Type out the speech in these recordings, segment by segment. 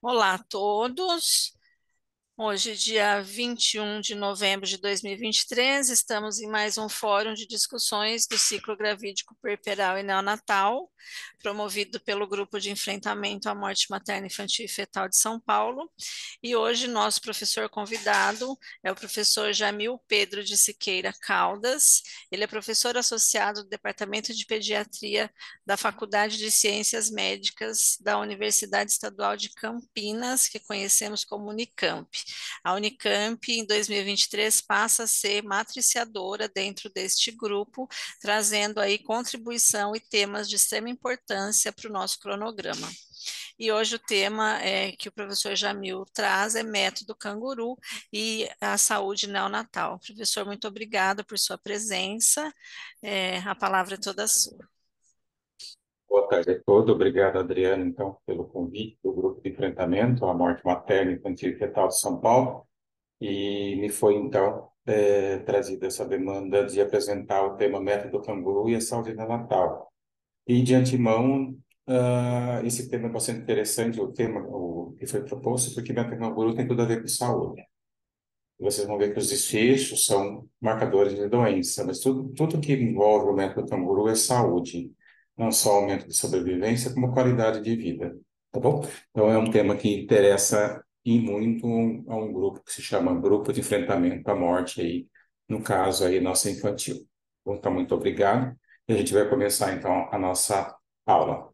Olá a todos. Hoje, dia 21 de novembro de 2023, estamos em mais um fórum de discussões do ciclo gravídico puerperal e neonatal, promovido pelo Grupo de Enfrentamento à Morte Materna, Infantil e Fetal de São Paulo. E hoje, nosso professor convidado é o professor Jamil Pedro de Siqueira Caldas. Ele é professor associado do Departamento de Pediatria da Faculdade de Ciências Médicas da Universidade Estadual de Campinas, que conhecemos como Unicamp. A Unicamp, em 2023, passa a ser matriciadora dentro deste grupo, trazendo aí contribuição e temas de extrema importância para o nosso cronograma. E hoje o tema que o professor Jamil traz é método canguru e a saúde neonatal. Professor, muito obrigada por sua presença. A palavra é toda sua. Boa tarde a todos. Obrigado, Adriano, então, pelo convite do Grupo de Enfrentamento à Morte Materna, Infantil e Fetal de São Paulo. E me foi, então, trazida essa demanda de apresentar o tema Método Canguru e a Saúde Neonatal. E, de antemão, esse tema é bastante interessante, o que foi proposto, porque Método Canguru tem tudo a ver com saúde. Vocês vão ver que os desfechos são marcadores de doença, mas tudo que envolve o método canguru é saúde, não só aumento de sobrevivência, como qualidade de vida, tá bom? Então é um tema que interessa e muito a um grupo que se chama Grupo de Enfrentamento à Morte, aí, no caso aí, nossa infantil. Bom, então, muito obrigado. E a gente vai começar, então, a nossa aula.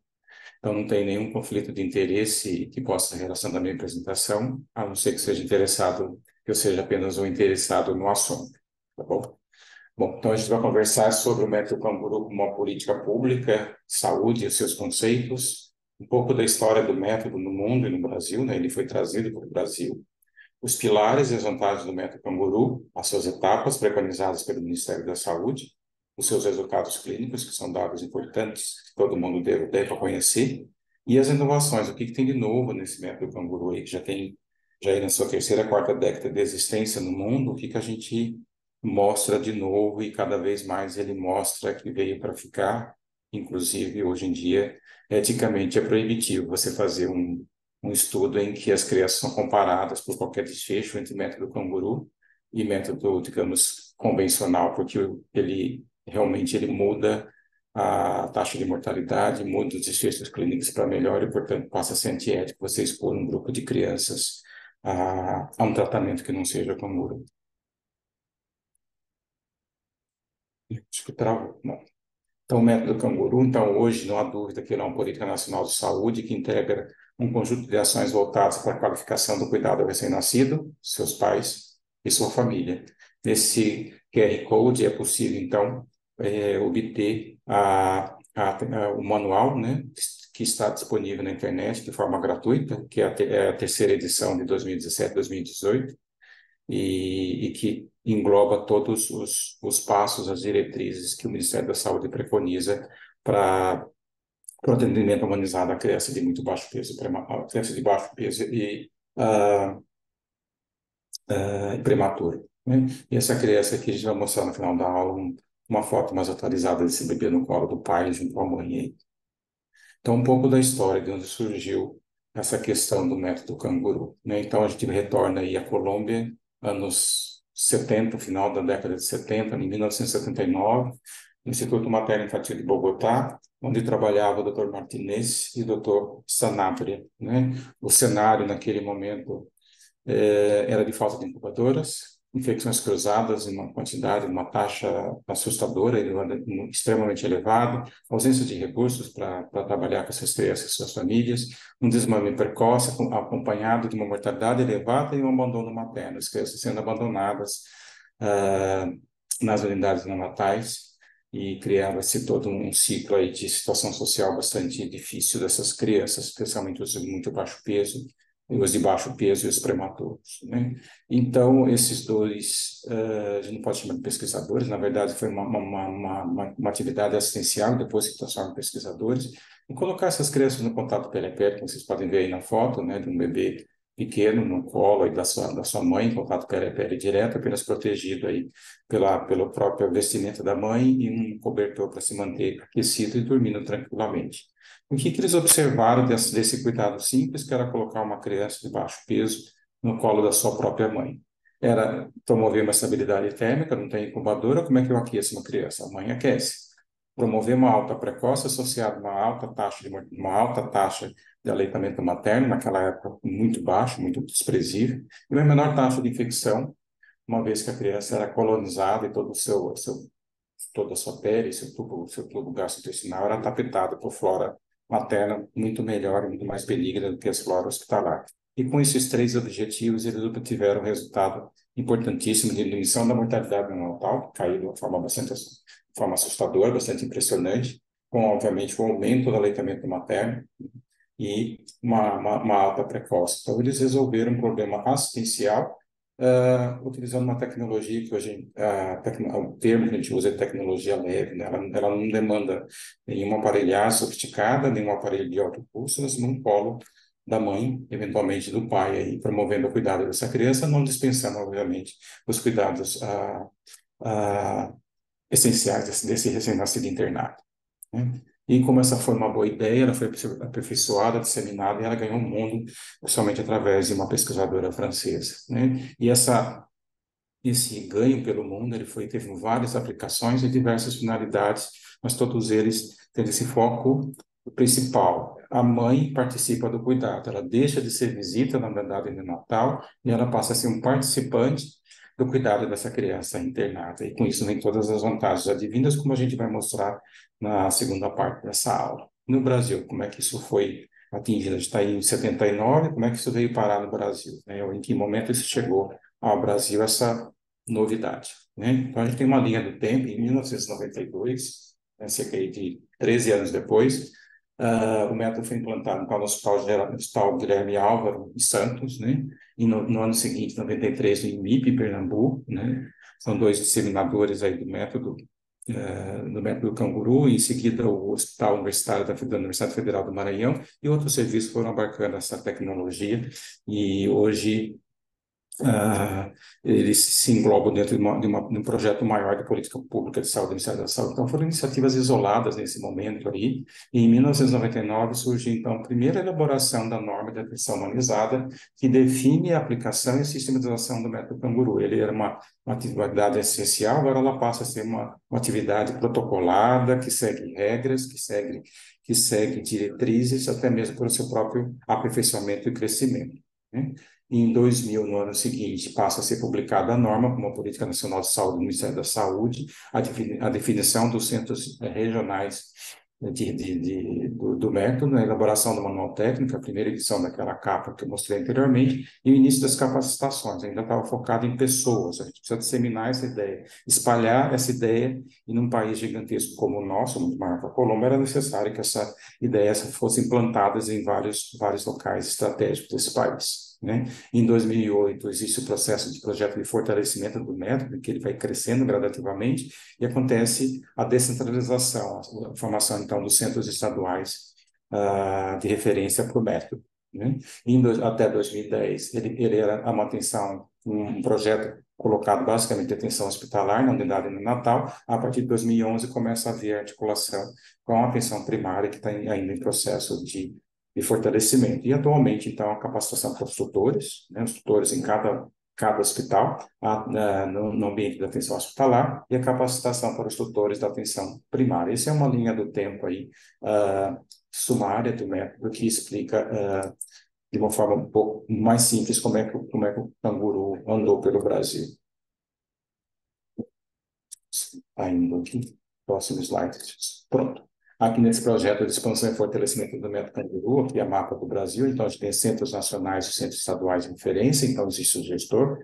Então, não tem nenhum conflito de interesse que possa relacionar a minha apresentação, a não ser que seja interessado, que eu seja apenas um interessado no assunto, tá bom? Bom, então a gente vai conversar sobre o método Canguru como uma política pública, saúde e os seus conceitos, um pouco da história do método no mundo e no Brasil, né? Ele foi trazido para o Brasil. Os pilares e as vantagens do método Canguru, as suas etapas preconizadas pelo Ministério da Saúde, os seus resultados clínicos, que são dados importantes que todo mundo deve conhecer, e as inovações, o que tem de novo nesse método Canguru aí, que já é na sua terceira, quarta década de existência no mundo, o que a gente mostra de novo e cada vez mais ele mostra que veio para ficar, inclusive hoje em dia, eticamente é proibitivo você fazer um estudo em que as crianças são comparadas por qualquer desfecho entre método canguru e método, digamos, convencional, porque ele realmente ele muda a taxa de mortalidade, muda os desfechos clínicos para melhor e, portanto, passa a ser antiético você expor um grupo de crianças a um tratamento que não seja canguru. Acho que travou. Não. Então, o método canguru, então, hoje não há dúvida que ele é uma política nacional de saúde que integra um conjunto de ações voltadas para a qualificação do cuidado ao recém-nascido, seus pais e sua família. Nesse QR Code é possível, então, obter o manual, né, que está disponível na internet de forma gratuita, que é a terceira edição de 2017-2018, e que engloba todos os passos, as diretrizes que o Ministério da Saúde preconiza para o atendimento humanizado à criança de muito baixo peso, à criança de baixo peso e prematuro, né? E essa criança aqui, a gente vai mostrar no final da aula uma foto mais atualizada desse bebê no colo do pai junto à mãe aí. Então, um pouco da história de onde surgiu essa questão do método canguru, né? Então, a gente retorna aí à Colômbia, anos 70, final da década de 70, em 1979, no Instituto Materno Infantil de Bogotá, onde trabalhava o Dr. Martinez e o Dr. Sanabria, né? O cenário naquele momento era de falta de incubadoras, infecções cruzadas em uma quantidade, uma taxa assustadora, extremamente elevada, ausência de recursos para trabalhar com essas crianças e suas famílias, um desmame precoce acompanhado de uma mortalidade elevada e um abandono materno, as crianças sendo abandonadas ah, nas unidades neonatais, e criava-se todo um ciclo aí de situação social bastante difícil dessas crianças, especialmente os de muito baixo peso, os de baixo peso e os prematuros, né? Então, esses dois, a gente não pode chamar de pesquisadores, na verdade foi uma atividade assistencial, depois se transforma em pesquisadores, e colocar essas crianças no contato periférico, que vocês podem ver aí na foto, né, de um bebê pequeno, no colo aí da sua mãe, em contato pele direto, apenas protegido aí pelo próprio vestimento da mãe e um cobertor para se manter aquecido e dormindo tranquilamente. O que eles observaram desse cuidado simples, que era colocar uma criança de baixo peso no colo da sua própria mãe? Era promover uma estabilidade térmica, não tem incubadora, como é que eu aqueço uma criança? A mãe aquece. Promover uma alta precoce associada a uma alta taxa de aleitamento materno, naquela época muito baixo, muito desprezível, e uma menor taxa de infecção, uma vez que a criança era colonizada e toda a sua pele, seu tubo gastrointestinal era tapetado por flora materna muito melhor e muito mais benigna do que as flora hospitalar. E com esses três objetivos, eles obtiveram um resultado importantíssimo de diminuição da mortalidade neonatal, que caiu de uma forma assustadora, bastante impressionante, com, obviamente, o aumento do aleitamento materno e uma alta precoce. Então, eles resolveram um problema assistencial utilizando uma tecnologia que hoje, o termo que a gente usa é tecnologia leve, né? Ela não demanda nenhuma aparelhagem sofisticada, nenhum aparelho de alto custo, mas num colo da mãe, eventualmente do pai, aí, promovendo o cuidado dessa criança, não dispensando, obviamente, os cuidados essenciais desse recém-nascido internado, né? E como essa foi uma boa ideia, ela foi aperfeiçoada, disseminada, e ela ganhou o mundo somente através de uma pesquisadora francesa, né? E esse ganho pelo mundo, teve várias aplicações e diversas finalidades, mas todos eles têm esse foco principal. A mãe participa do cuidado, ela deixa de ser visita, na verdade, no Natal, e ela passa a ser um participante do cuidado dessa criança internada. E com isso vem todas as vantagens advindas, como a gente vai mostrar na segunda parte dessa aula. No Brasil, como é que isso foi atingido? A gente está em 79, como é que isso veio parar no Brasil, né? Em que momento isso chegou ao Brasil, essa novidade, né? Então, a gente tem uma linha do tempo, em 1992, né, cerca de 13 anos depois, o método foi implantado no Hospital Guilherme Álvaro, em Santos, né? E no ano seguinte, 93, no IMIP, em Pernambuco, né? São dois disseminadores aí do método Canguru, e em seguida o Hospital Universitário da Universidade Federal do Maranhão, e outros serviços foram abarcando essa tecnologia, e hoje eles se englobam dentro de um projeto maior de política pública de saúde do Ministério da Saúde. Então, foram iniciativas isoladas nesse momento aí, e em 1999 surge, então, a primeira elaboração da norma de atenção humanizada, que define a aplicação e a sistematização do método Canguru. Ele era uma atividade essencial, agora ela passa a ser uma atividade protocolada, que segue regras, que segue diretrizes, até mesmo para o seu próprio aperfeiçoamento e crescimento, né? Em 2000, no ano seguinte, passa a ser publicada a norma como a Política Nacional de Saúde do Ministério da Saúde, a definição dos centros regionais do método, a elaboração do manual técnico, a primeira edição daquela capa que eu mostrei anteriormente, e o início das capacitações. Ainda estava focado em pessoas, a gente precisa disseminar essa ideia, espalhar essa ideia, e num país gigantesco como o nosso, muito maior que a Colômbia, era necessário que essa ideia fosse implantada em vários locais estratégicos desse país, né? Em 2008, existe o projeto de fortalecimento do método, em que ele vai crescendo gradativamente, e acontece a descentralização, a formação, então, dos centros estaduais de referência para o método, né? Até 2010, ele era um projeto colocado basicamente em atenção hospitalar, na unidade neonatal. A partir de 2011, começa a haver articulação com a atenção primária, que está ainda em processo de fortalecimento. E, atualmente, então, a capacitação para os tutores, né, os tutores em cada hospital, no ambiente da atenção hospitalar, e a capacitação para os tutores da atenção primária. Essa é uma linha do tempo aí, sumária do método, que explica de uma forma um pouco mais simples como é que o canguru andou pelo Brasil. Ainda aqui, próximo slide. Pronto. Aqui nesse projeto de expansão e fortalecimento do método Canguru, aqui é a mapa do Brasil, então a gente tem centros nacionais e centros estaduais de referência, então existe o gestor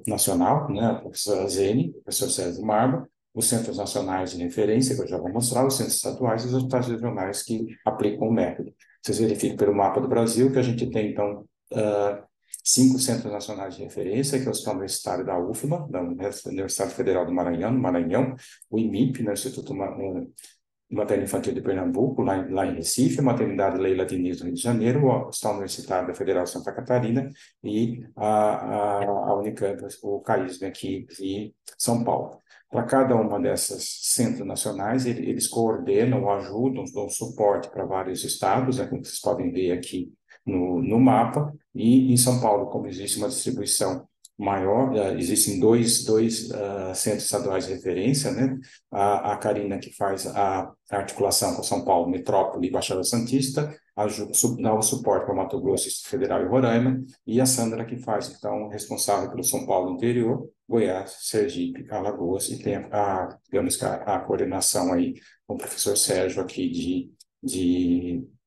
nacional, né, a professora Zene, o professor César Marba, os centros nacionais de referência, que eu já vou mostrar, os centros estaduais e os hospitais regionais que aplicam o método. Vocês verificam pelo mapa do Brasil que a gente tem, então, 5 centros nacionais de referência, que é o Hospital Universitário da UFMA, da Universidade Federal do Maranhão, no Maranhão, o IMIP, né, Materno Infantil de Pernambuco, lá em Recife, a Maternidade Leila Diniz, no Rio de Janeiro, o Hospital Universitário da Federal de Santa Catarina e a Unicamp, o CAISM aqui de São Paulo. Para cada uma dessas centros nacionais, eles coordenam, ajudam, dão suporte para vários estados, como vocês podem ver aqui no mapa, e em São Paulo, como existe uma distribuição maior, existem dois centros estaduais de referência, né? A Karina, que faz a articulação com São Paulo, Metrópole e Baixada Santista, dá o suporte para Mato Grosso Federal e Roraima, e a Sandra, que faz, então, responsável pelo São Paulo interior, Goiás, Sergipe, Alagoas, e tem digamos que a coordenação aí com o professor Sérgio aqui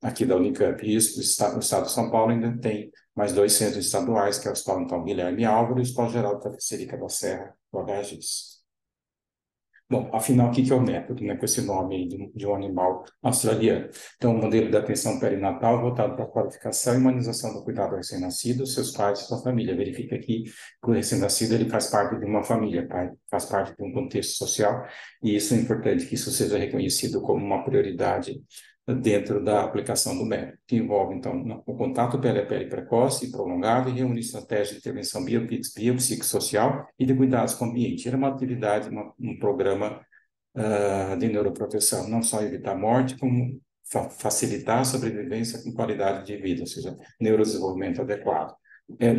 aqui da Unicamp. E o estado de São Paulo ainda tem mais dois centros estaduais, que é o Hospital então, Guilherme Álvaro e o Hospital Geral da Tapecerica da Serra, o HGIS. Bom, afinal, o que é o método, né, com esse nome aí de um animal australiano? Então, o modelo de atenção perinatal voltado para a qualificação e humanização do cuidado ao recém-nascido, seus pais e sua família. Verifica aqui que o recém-nascido ele faz parte de uma família, tá? Faz parte de um contexto social, e isso é importante que isso seja reconhecido como uma prioridade dentro da aplicação do método, que envolve, então, o contato pele-a-pele precoce e prolongado e reúne estratégias de intervenção biopsicossocial e de cuidados com o ambiente. Era uma atividade, um programa de neuroproteção, não só evitar a morte, como facilitar a sobrevivência com qualidade de vida, ou seja, neurodesenvolvimento adequado. É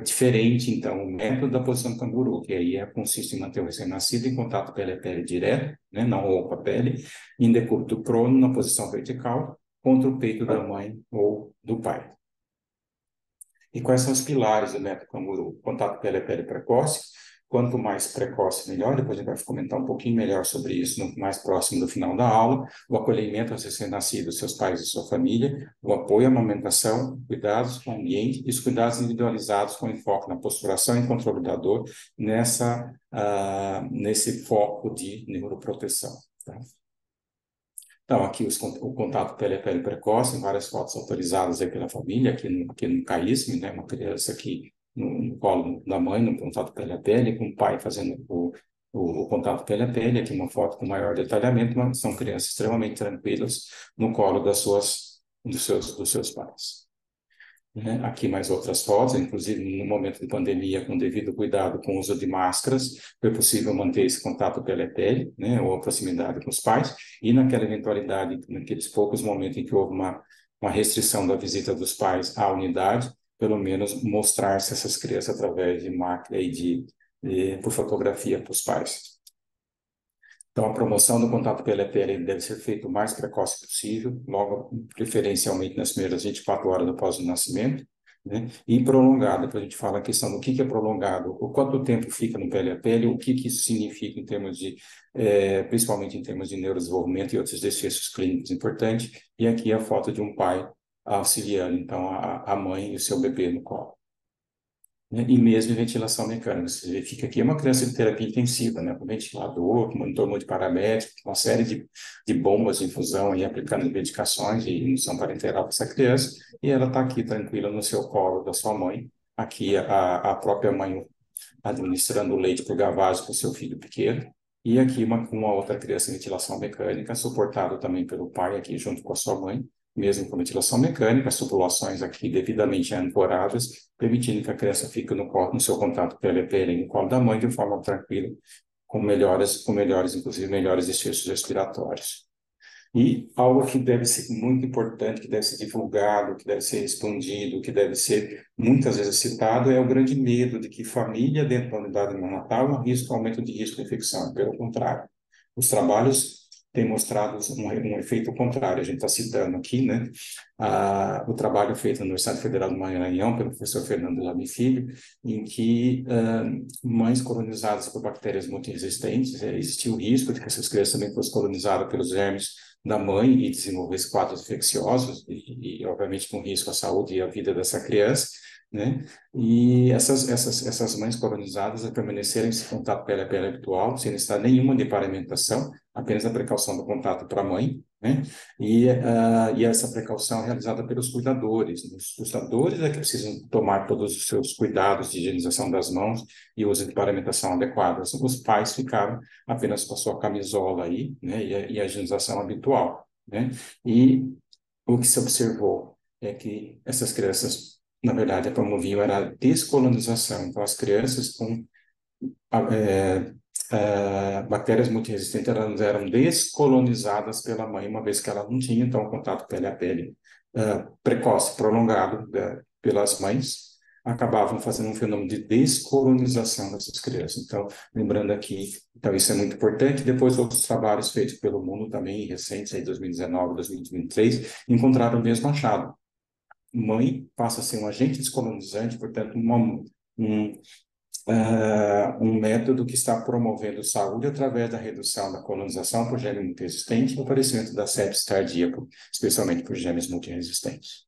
diferente, então, o método da posição canguru, que aí consiste em manter o recém-nascido em contato pele a pele direto, né, não roupa a pele, em decúbito prono, na posição vertical, contra o peito da mãe ou do pai. E quais são os pilares do método canguru? Contato pele a pele precoce. Quanto mais precoce, melhor. Depois a gente vai comentar um pouquinho melhor sobre isso mais próximo do final da aula. O acolhimento aos recém-nascidos, seus pais e sua família. O apoio à amamentação, cuidados com o ambiente e os cuidados individualizados com enfoque na posturação e controle da dor nesse foco de neuroproteção. Tá? Então, aqui o contato pele a pele precoce, várias fotos autorizadas aí pela família, aqui no CAISM, né? Uma criança aqui no colo da mãe, no contato pele a pele, com o pai fazendo o contato pele a pele, aqui uma foto com maior detalhamento, mas são crianças extremamente tranquilas no colo dos seus pais. Né? Aqui mais outras fotos, inclusive no momento de pandemia, com devido cuidado com o uso de máscaras, foi possível manter esse contato pele a pele, né, ou a proximidade com os pais, e naquela eventualidade, naqueles poucos momentos em que houve uma restrição da visita dos pais à unidade, pelo menos mostrar-se essas crianças através de máquina e por fotografia para os pais. Então, a promoção do contato pele a pele deve ser feita o mais precoce possível, logo, preferencialmente nas primeiras 24 horas após o nascimento, né? E prolongado, depois a gente fala a questão do que é prolongado, o quanto tempo fica no pele a pele, o que isso significa em termos principalmente em termos de neurodesenvolvimento e outros desfechos clínicos importantes, e aqui a foto de um pai auxiliando, então, a mãe e o seu bebê no colo. Né? E mesmo em ventilação mecânica. Você verifica aqui é uma criança de terapia intensiva, né? Com ventilador, com monitor multiparamétrico, uma série de bombas de infusão e aplicando medicações e indução parenteral para essa criança, e ela está aqui tranquila no seu colo da sua mãe, aqui a própria mãe administrando o leite por gavagem para o seu filho pequeno, e aqui uma outra criança em ventilação mecânica, suportada também pelo pai aqui junto com a sua mãe, mesmo com ventilação mecânica, as tubulações aqui devidamente ancoradas, permitindo que a criança fique no seu contato pele a pele no colo da mãe de forma tranquila, inclusive melhores desfechos respiratórios. E algo que deve ser muito importante, que deve ser divulgado, que deve ser expandido, que deve ser muitas vezes citado, é o grande medo de que família dentro da unidade neonatal é um aumento de risco de infecção. Pelo contrário, os trabalhos têm mostrado um efeito contrário. A gente está citando aqui, né, o trabalho feito na Universidade Federal do Maranhão pelo professor Fernando Lamy Filho, em que mães colonizadas por bactérias multiresistentes, existia o risco de que essas crianças também fossem colonizadas pelos germes da mãe e desenvolver quadros infecciosos e, obviamente, com risco à saúde e à vida dessa criança. né? E essas mães colonizadas permaneceram em esse contato pele a pele habitual, sem necessidade nenhuma de paramentação, apenas a precaução do contato para a mãe, né? E essa precaução é realizada pelos cuidadores. Os cuidadores é que precisam tomar todos os seus cuidados de higienização das mãos e uso de paramentação adequada. Os pais ficaram apenas com a sua camisola aí, né? E a higienização habitual, né? E o que se observou é que essas crianças, na verdade, promoviam era a descolonização. Então, as crianças com é, bactérias multiresistentes eram descolonizadas pela mãe, uma vez que ela não tinha, então, contato pele a pele precoce, prolongado pelas mães, acabavam fazendo um fenômeno de descolonização dessas crianças. Então, lembrando aqui, então isso é muito importante. Depois, outros trabalhos feitos pelo mundo também, recentes, aí 2019, 2023, encontraram o mesmo achado. Mãe passa a ser um agente descolonizante, portanto, um, um método que está promovendo saúde através da redução da colonização por gene multiresistente e o aparecimento da sepsis cardíaca, especialmente por genes multiresistentes,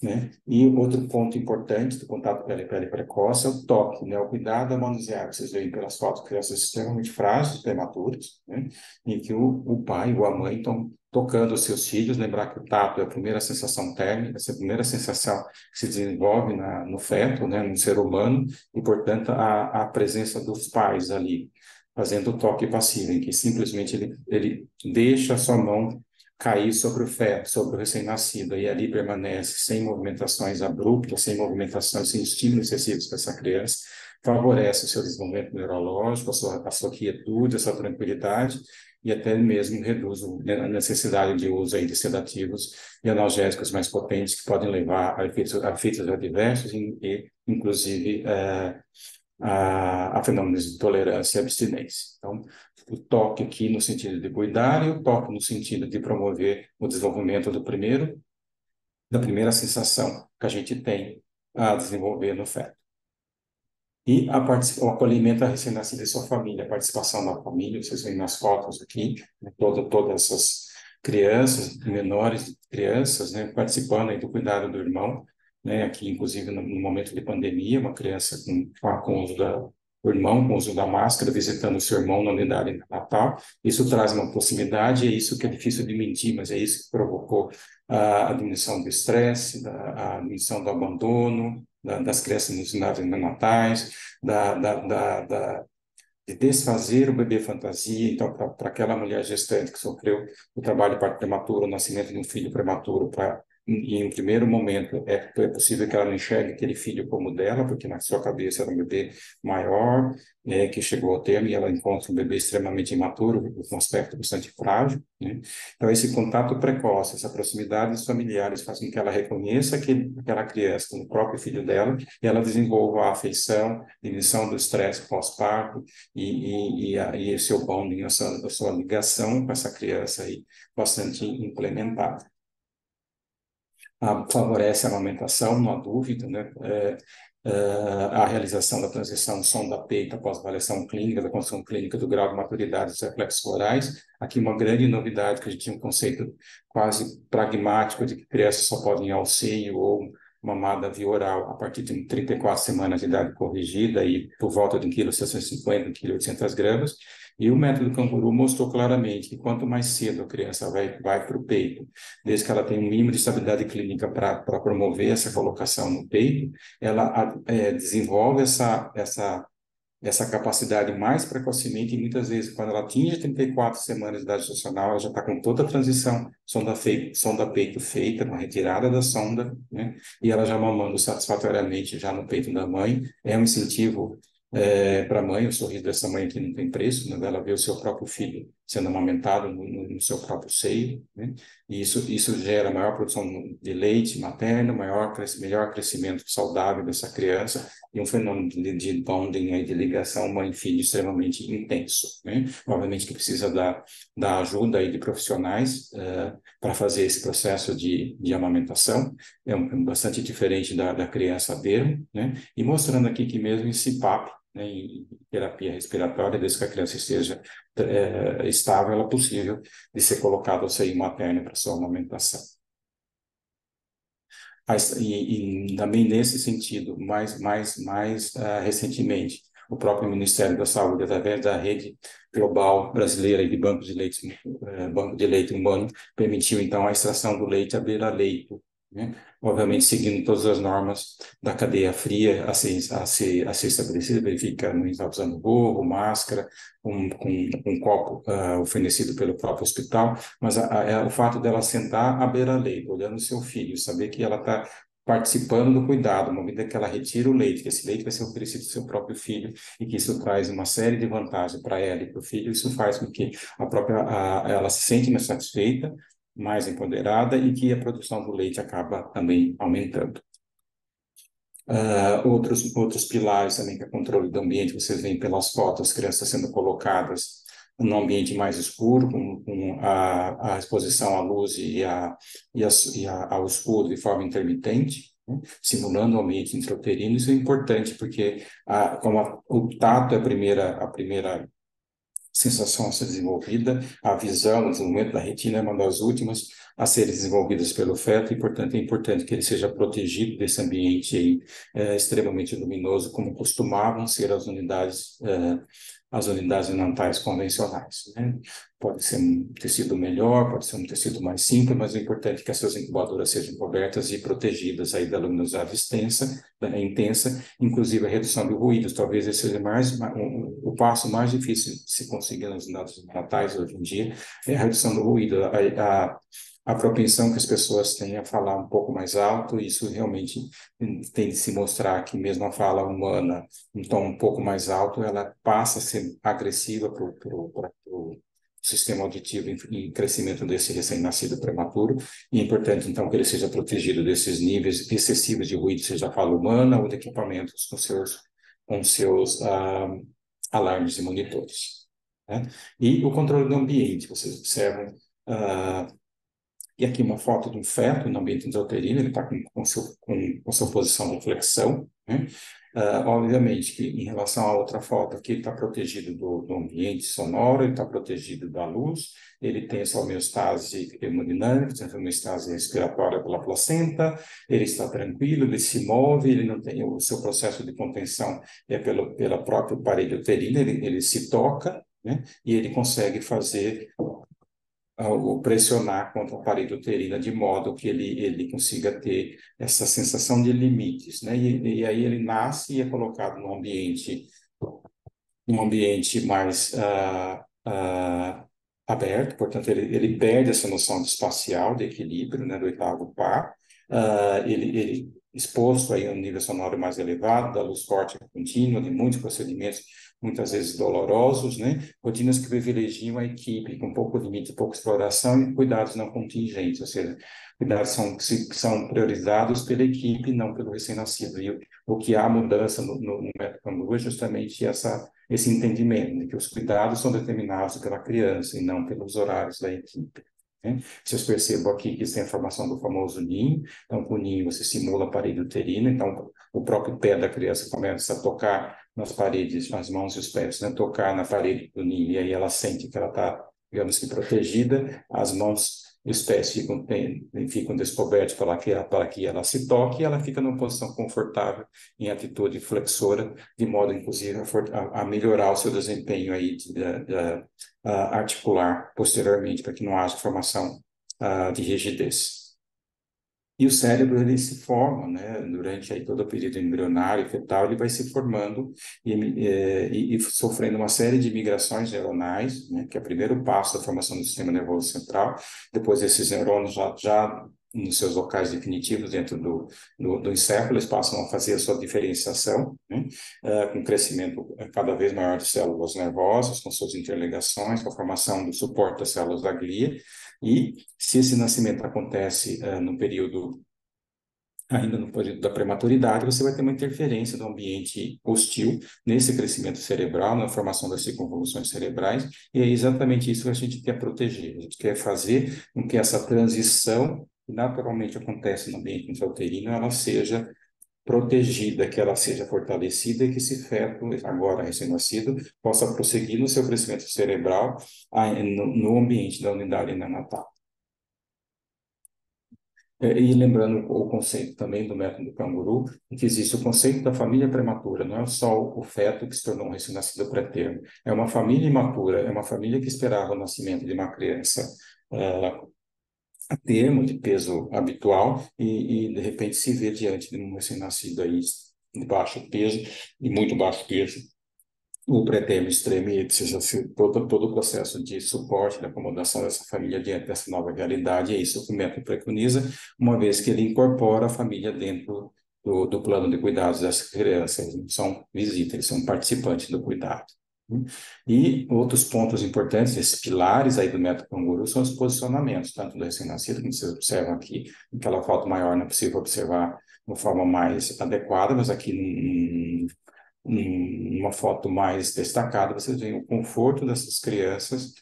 né? E outro ponto importante do contato pele-pele precoce é o toque, né? O cuidado a manusear. Vocês veem pelas fotos crianças extremamente frágeis, prematuras, né? Em que o pai ou a mãe estão tocando os seus filhos. Lembrar que o tato é a primeira sensação térmica, essa é a primeira sensação que se desenvolve no feto, né? No ser humano, e, portanto, a presença dos pais ali, fazendo o toque passivo, em que simplesmente ele deixa a sua mão cair sobre o feto, sobre o recém-nascido, e ali permanece sem movimentações abruptas, sem movimentações, sem estímulos excessivos para essa criança, favorece o seu desenvolvimento neurológico, a sua quietude, a sua tranquilidade, e até mesmo reduz a necessidade de uso aí de sedativos e analgésicos mais potentes que podem levar a efeitos adversos e inclusive, a fenômenos de tolerância e abstinência. Então, o toque aqui no sentido de cuidar e o toque no sentido de promover o desenvolvimento da primeira sensação que a gente tem a desenvolver no feto. E o acolhimento da recém-nascida e sua família, a participação da família, vocês veem nas fotos aqui, né, todas essas crianças, menores crianças, né, participando aí do cuidado do irmão, né, aqui inclusive no momento de pandemia, uma criança com o uso o irmão com o uso da máscara, visitando o seu irmão na unidade natal. Isso traz uma proximidade, é isso que é difícil de mentir, mas é isso que provocou a diminuição do estresse, a diminuição do abandono, das crianças nos lar neonatais, de desfazer o bebê fantasia. Então, para aquela mulher gestante que sofreu o trabalho de parto prematuro, o nascimento de um filho prematuro, e em um primeiro momento é possível que ela não enxergue aquele filho como dela, porque na sua cabeça era um bebê maior, né, que chegou ao termo, e ela encontra um bebê extremamente imaturo, com um aspecto bastante frágil, né? Então, esse contato precoce, essa proximidade dos familiares faz com que ela reconheça aquela criança como o próprio filho dela, e ela desenvolva a afeição, diminuição do estresse pós-parto, e o seu bonding, a sua ligação com essa criança aí, bastante implementada. Favorece a amamentação, não há dúvida, né? A realização da transição sonda-peito após avaliação clínica, da construção clínica do grau de maturidade dos reflexos orais. Aqui uma grande novidade, que a gente tinha um conceito quase pragmático de que crianças só podem ir ao seio ou mamada via oral a partir de 34 semanas de idade corrigida e por volta de 1,650 kg, 1,8 gramas. E o método Canguru mostrou claramente que quanto mais cedo a criança vai para o peito, desde que ela tenha um mínimo de estabilidade clínica para promover essa colocação no peito, ela desenvolve essa capacidade mais precocemente, e muitas vezes, quando ela atinge 34 semanas de idade gestacional, ela já está com toda a transição sonda-peito feita, uma retirada da sonda, né? E ela já mamando satisfatoriamente já no peito da mãe. É um incentivo para a mãe. O sorriso dessa mãe aqui não tem preço, né? Ela vê o seu próprio filho sendo amamentado no seu próprio seio, né? E isso gera maior produção de leite materno, melhor crescimento saudável dessa criança, e um fenômeno de bonding, aí, de ligação mãe-filho extremamente intenso, né? Obviamente que precisa da ajuda aí de profissionais para fazer esse processo de amamentação. Bastante diferente da criança a berro, né? E mostrando aqui que mesmo esse papo, né, em terapia respiratória, desde que a criança esteja estável, é possível de ser colocado ao seio materno para sua amamentação. E também nesse sentido, recentemente, o próprio Ministério da Saúde, através da rede global brasileira de bancos de leite, banco de leite humano, permitiu então a extração do leite à beira-leito, né? Obviamente seguindo todas as normas da cadeia fria a ser estabelecida, verifica não está usando gorro, máscara, um copo oferecido pelo próprio hospital, mas o fato dela sentar à beira-leito, olhando o seu filho, saber que ela está participando do cuidado, uma medida que ela retira o leite, que esse leite vai ser oferecido ao seu próprio filho e que isso traz uma série de vantagens para ela e para o filho, isso faz com que ela se sente mais satisfeita, mais empoderada e que a produção do leite acaba também aumentando. Outros pilares também, que é o controle do ambiente, vocês veem pelas fotos, as crianças sendo colocadas num ambiente mais escuro, com a exposição à luz ao escuro de forma intermitente, né? Simulando o ambiente intrauterino. Isso é importante porque o tato é a primeira sensação a ser desenvolvida, a visão, o desenvolvimento da retina é uma das últimas a serem desenvolvidas pelo feto, e, portanto, é importante que ele seja protegido desse ambiente aí, extremamente luminoso, como costumavam ser as unidades neonatais convencionais, né? Pode ser um tecido melhor, pode ser um tecido mais simples, mas é importante que essas incubadoras sejam cobertas e protegidas aí da luminosidade intensa, inclusive a redução de ruídos. Talvez esse seja o passo mais difícil de se conseguir nas unidades neonatais hoje em dia, é a redução do ruído. A propensão que as pessoas têm a falar um pouco mais alto, isso realmente tem de se mostrar que mesmo a fala humana, um tom um pouco mais alto, ela passa a ser agressiva para o sistema auditivo em crescimento desse recém-nascido prematuro, e é importante, então, que ele seja protegido desses níveis excessivos de ruído, seja a fala humana ou de equipamentos com seus alarmes e monitores, né? E o controle do ambiente, vocês observam, e aqui uma foto de um feto no ambiente intrauterino, ele está com sua posição de flexão, né? Obviamente que em relação à outra foto aqui, ele está protegido do ambiente sonoro, ele está protegido da luz, ele tem essa homeostase hemodinâmica, essa homeostase respiratória pela placenta, ele está tranquilo, ele se move, ele não tem o seu processo de contenção pela própria parede uterina, ele se toca, né? E ele consegue fazer ou pressionar contra a parede uterina de modo que ele consiga ter essa sensação de limites, né? E aí ele nasce e é colocado num ambiente mais aberto, portanto ele perde essa noção de espacial, de equilíbrio, né, do oitavo par, ele exposto aí a um nível sonoro mais elevado, da luz forte contínua, de muitos procedimentos, muitas vezes dolorosos, né? Rotinas que privilegiam a equipe, com pouco limite, pouca exploração e cuidados não contingentes, ou seja, cuidados que são priorizados pela equipe, não pelo recém-nascido. E o que há mudança no método Canguru é justamente esse entendimento, de que os cuidados são determinados pela criança e não pelos horários da equipe, né? Vocês percebam aqui que tem a formação do famoso ninho. Então, com o ninho você simula a parede uterina, então o próprio pé da criança começa a tocar nas paredes, as mãos e os pés, né? Tocar na parede do ninho, e aí ela sente que ela está, digamos que, protegida, as mãos e os pés ficam descobertos para que ela se toque, e ela fica numa posição confortável, em atitude flexora, de modo, inclusive, a melhorar o seu desempenho aí articular posteriormente, para que não haja formação de rigidez. E o cérebro, ele se forma, né, durante aí todo o período embrionário e fetal, ele vai se formando e sofrendo uma série de migrações neuronais, né, que é o primeiro passo da formação do sistema nervoso central. Depois esses neurônios já nos seus locais definitivos dentro do encéfalo, eles passam a fazer a sua diferenciação, né, com crescimento cada vez maior de células nervosas, com suas interligações, com a formação do suporte das células da glia. E se esse nascimento acontece ainda no período da prematuridade, você vai ter uma interferência do ambiente hostil nesse crescimento cerebral, na formação das circunvoluções cerebrais, e é exatamente isso que a gente quer proteger. A gente quer fazer com que essa transição, que naturalmente acontece no ambiente intrauterino, ela seja protegida, que ela seja fortalecida e que esse feto, agora recém-nascido, possa prosseguir no seu crescimento cerebral no ambiente da unidade neonatal. E lembrando o conceito também do método canguru, que existe o conceito da família prematura, não é só o feto que se tornou um recém-nascido pré-termo, é uma família imatura, é uma família que esperava o nascimento de uma criança a termo, de peso habitual, de repente se vê diante de um recém-nascido aí de baixo peso, e muito baixo peso, o pré-termo extremo, e precisa ser todo o processo de suporte, de acomodação dessa família diante dessa nova realidade. É isso que o método preconiza, uma vez que ele incorpora a família dentro do plano de cuidados dessa criança. Eles não são visitas, eles são participantes do cuidado. E outros pontos importantes, esses pilares aí do método canguru, são os posicionamentos, tanto do recém-nascido, que vocês observam aqui, aquela foto maior não é possível observar de uma forma mais adequada, mas aqui uma foto mais destacada, vocês veem o conforto dessas crianças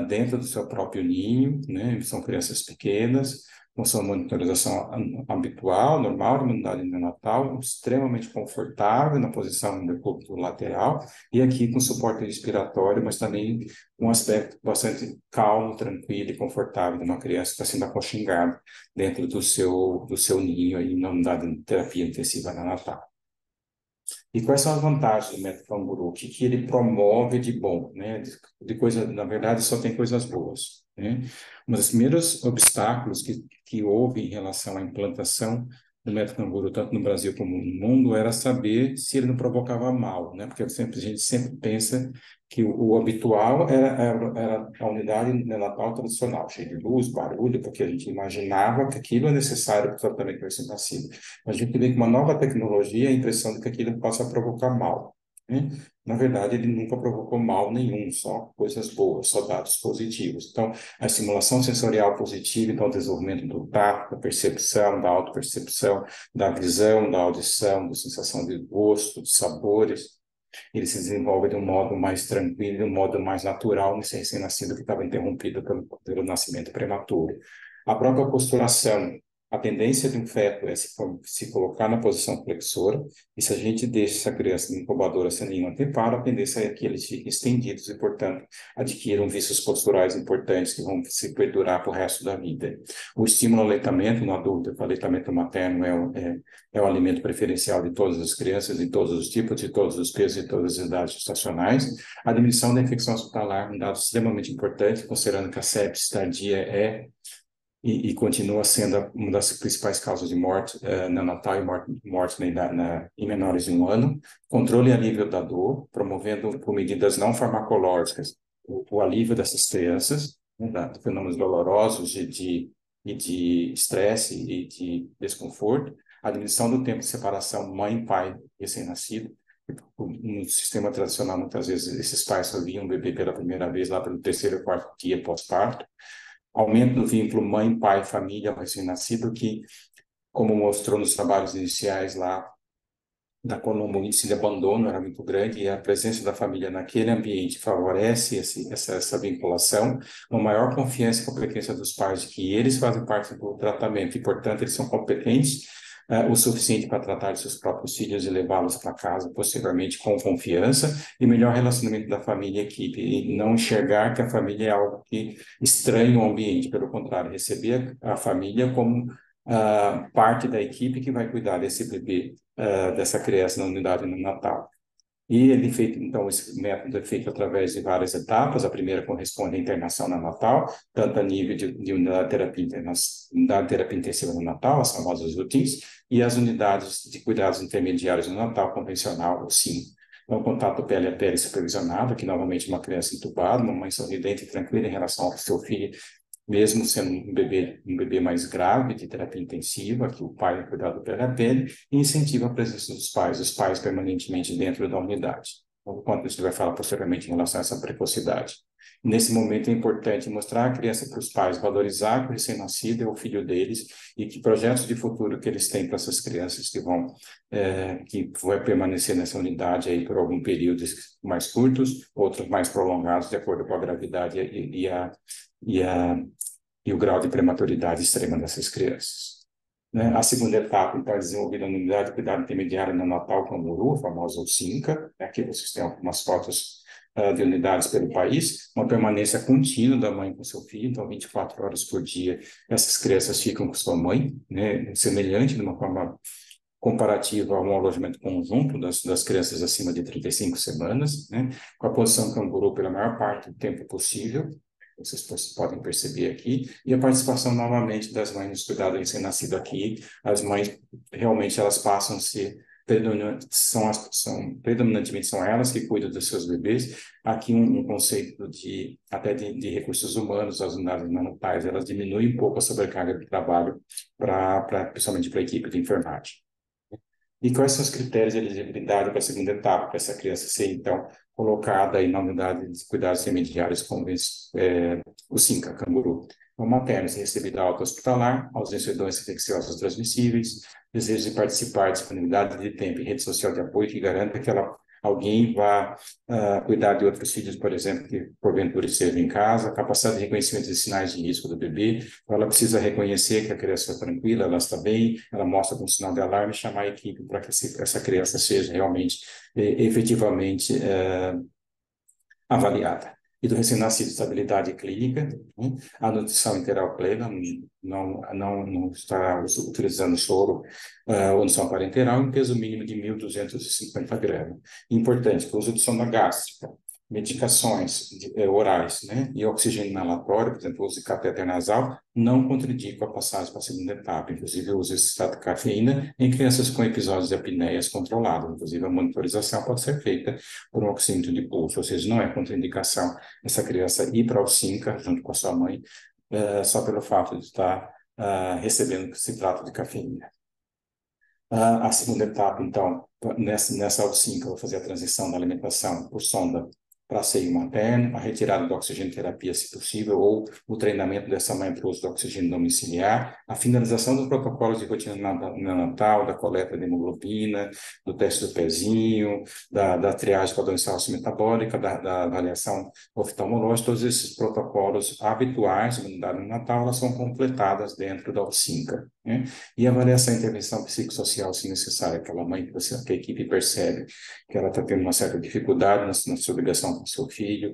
dentro do seu próprio ninho, né? São crianças pequenas, com sua monitorização habitual, normal, de imunidade neonatal, extremamente confortável na posição do decúbito lateral, e aqui com suporte respiratório, mas também um aspecto bastante calmo, tranquilo e confortável de uma criança que está sendo aconchegada dentro do seu ninho aí na unidade de terapia intensiva neonatal. E quais são as vantagens do método Canguru? O que, que ele promove de bom, né? De coisa, na verdade, só tem coisas boas, né? Um dos primeiros obstáculos que houve em relação à implantação do método Canguru, tanto no Brasil como no mundo, era saber se ele não provocava mal, né? Porque a gente sempre pensa que o habitual era a unidade neonatal tradicional, cheia de luz, barulho, porque a gente imaginava que aquilo é necessário para o tratamento do recém-nascido. A gente vê que uma nova tecnologia, a impressão de que aquilo possa provocar mal, né? Na verdade, ele nunca provocou mal nenhum, só coisas boas, só dados positivos. Então, a estimulação sensorial positiva, então, o desenvolvimento do tato, da percepção, da autopercepção, da visão, da audição, da sensação de gosto, de sabores, ele se desenvolve de um modo mais tranquilo, de um modo mais natural nesse recém-nascido que estava interrompido pelo nascimento prematuro. A própria posturação, a tendência de um feto é se colocar na posição flexora, e se a gente deixa essa criança na incubadora sem nenhum anteparo, a tendência é que eles fiquem estendidos e, portanto, adquiram vícios posturais importantes que vão se perdurar para o resto da vida. O estímulo ao aleitamento, não há dúvida que o aleitamento materno é o alimento preferencial de todas as crianças, de todos os tipos, de todos os pesos e todas as idades gestacionais. A diminuição da infecção hospitalar, um dado extremamente importante, considerando que a sepsis tardia e continua sendo uma das principais causas de morte neonatal e morte em menores de 1 ano. Controle e alívio da dor, promovendo por medidas não farmacológicas o alívio dessas crianças, né, de fenômenos dolorosos e de estresse e de desconforto. A diminuição do tempo de separação mãe-pai recém-nascido. No sistema tradicional, muitas vezes, esses pais só viam o bebê pela primeira vez lá pelo terceiro ou quarto dia pós-parto. Aumento do vínculo mãe, pai, família, recém-nascido, que, como mostrou nos trabalhos iniciais lá da Colombo, o índice de abandono era muito grande e a presença da família naquele ambiente favorece essa vinculação, uma maior confiança e competência dos pais de que eles fazem parte do tratamento e, portanto, eles são competentes o suficiente para tratar de seus próprios filhos e levá-los para casa, posteriormente, com confiança e melhor relacionamento da família e equipe, e não enxergar que a família é algo que estranha o ambiente, pelo contrário, receber a família como parte da equipe que vai cuidar desse bebê, dessa criança na unidade neonatal. E ele feito, então, esse método é feito através de várias etapas. A primeira corresponde à internação neonatal, tanto a nível de unidade de terapia intensiva neonatal, as famosas UTINs, e as unidades de cuidados intermediários neonatal convencional, o SIN. Então, contato pele a pele supervisionado, que novamente uma criança entubada, uma mãe sorridente e tranquila em relação ao seu filho, mesmo sendo um bebê mais grave, de terapia intensiva, que o pai é cuidado pela pele, e incentiva a presença dos pais, os pais permanentemente dentro da unidade. O quanto a gente vai falar posteriormente em relação a essa precocidade. Nesse momento é importante mostrar à criança para os pais, valorizar que o recém-nascido é o filho deles e que projetos de futuro que eles têm para essas crianças que vai permanecer nessa unidade aí por algum período mais curtos, outros mais prolongados, de acordo com a gravidade e o grau de prematuridade extrema dessas crianças. Né? A segunda etapa, então, é desenvolvida na unidade de cuidado intermediário neonatal canguru, a famosa UCINCA. Aqui vocês têm algumas fotos de unidades pelo país, uma permanência contínua da mãe com seu filho, então 24 horas por dia essas crianças ficam com sua mãe, né, semelhante de uma forma comparativa a um alojamento conjunto das crianças acima de 35 semanas, né, com a posição canguru pela maior parte do tempo possível, vocês podem perceber aqui, e a participação novamente das mães nos cuidados do recém-nascido aqui. As mães realmente elas passam a ser predominantemente são elas que cuidam dos seus bebês. Aqui um conceito de recursos humanos, as unidades neonatais, elas diminuem um pouco a sobrecarga de trabalho principalmente para a equipe de enfermagem. E quais são os critérios de elegibilidade para a segunda etapa, para essa criança ser, então, colocada aí na unidade de cuidados intermediários, como o SINCA, Camburu? Então, maternos, recebida alta hospitalar, ausência de doenças infecciosas transmissíveis, desejo de participar, disponibilidade de tempo e rede social de apoio que garanta que alguém vá cuidar de outros filhos, por exemplo, que porventura estejam em casa, capacidade de reconhecimento de sinais de risco do bebê, ela precisa reconhecer que a criança está tranquila, ela está bem, ela mostra com sinal de alarme e chamar a equipe para que essa criança seja realmente, efetivamente, avaliada. E do recém-nascido, estabilidade clínica, né? A nutrição integral plena, não está utilizando soro ou nutrição parenteral, em peso mínimo de 1.250 gramas. Importante, que o uso de sonda gástrica, medicações orais, né, e oxigênio inalatório, por exemplo, o uso de catéter nasal, não contraindica a passagem para a segunda etapa. Inclusive, o uso de citrato de cafeína em crianças com episódios de apneias controlados. Inclusive, a monitorização pode ser feita por um oxímetro de pulso, ou seja, não é contraindicação essa criança ir para o SINCA junto com a sua mãe, só pelo fato de estar recebendo citrato de cafeína. A segunda etapa, então, nessa alcinca, eu vou fazer a transição da alimentação por sonda para seio materno, a retirada da oxigenoterapia, se possível, ou o treinamento dessa mãe para o uso do oxigênio domiciliar, a finalização dos protocolos de rotina neonatal, da coleta de hemoglobina, do teste do pezinho, da triagem para a doença metabólica, da avaliação oftalmológica, todos esses protocolos habituais de unidade neonatal, elas são completadas dentro da alcinca, né? E avaliação e intervenção psicossocial, se necessária, aquela mãe que a equipe percebe que ela está tendo uma certa dificuldade na sua ligação com o seu filho,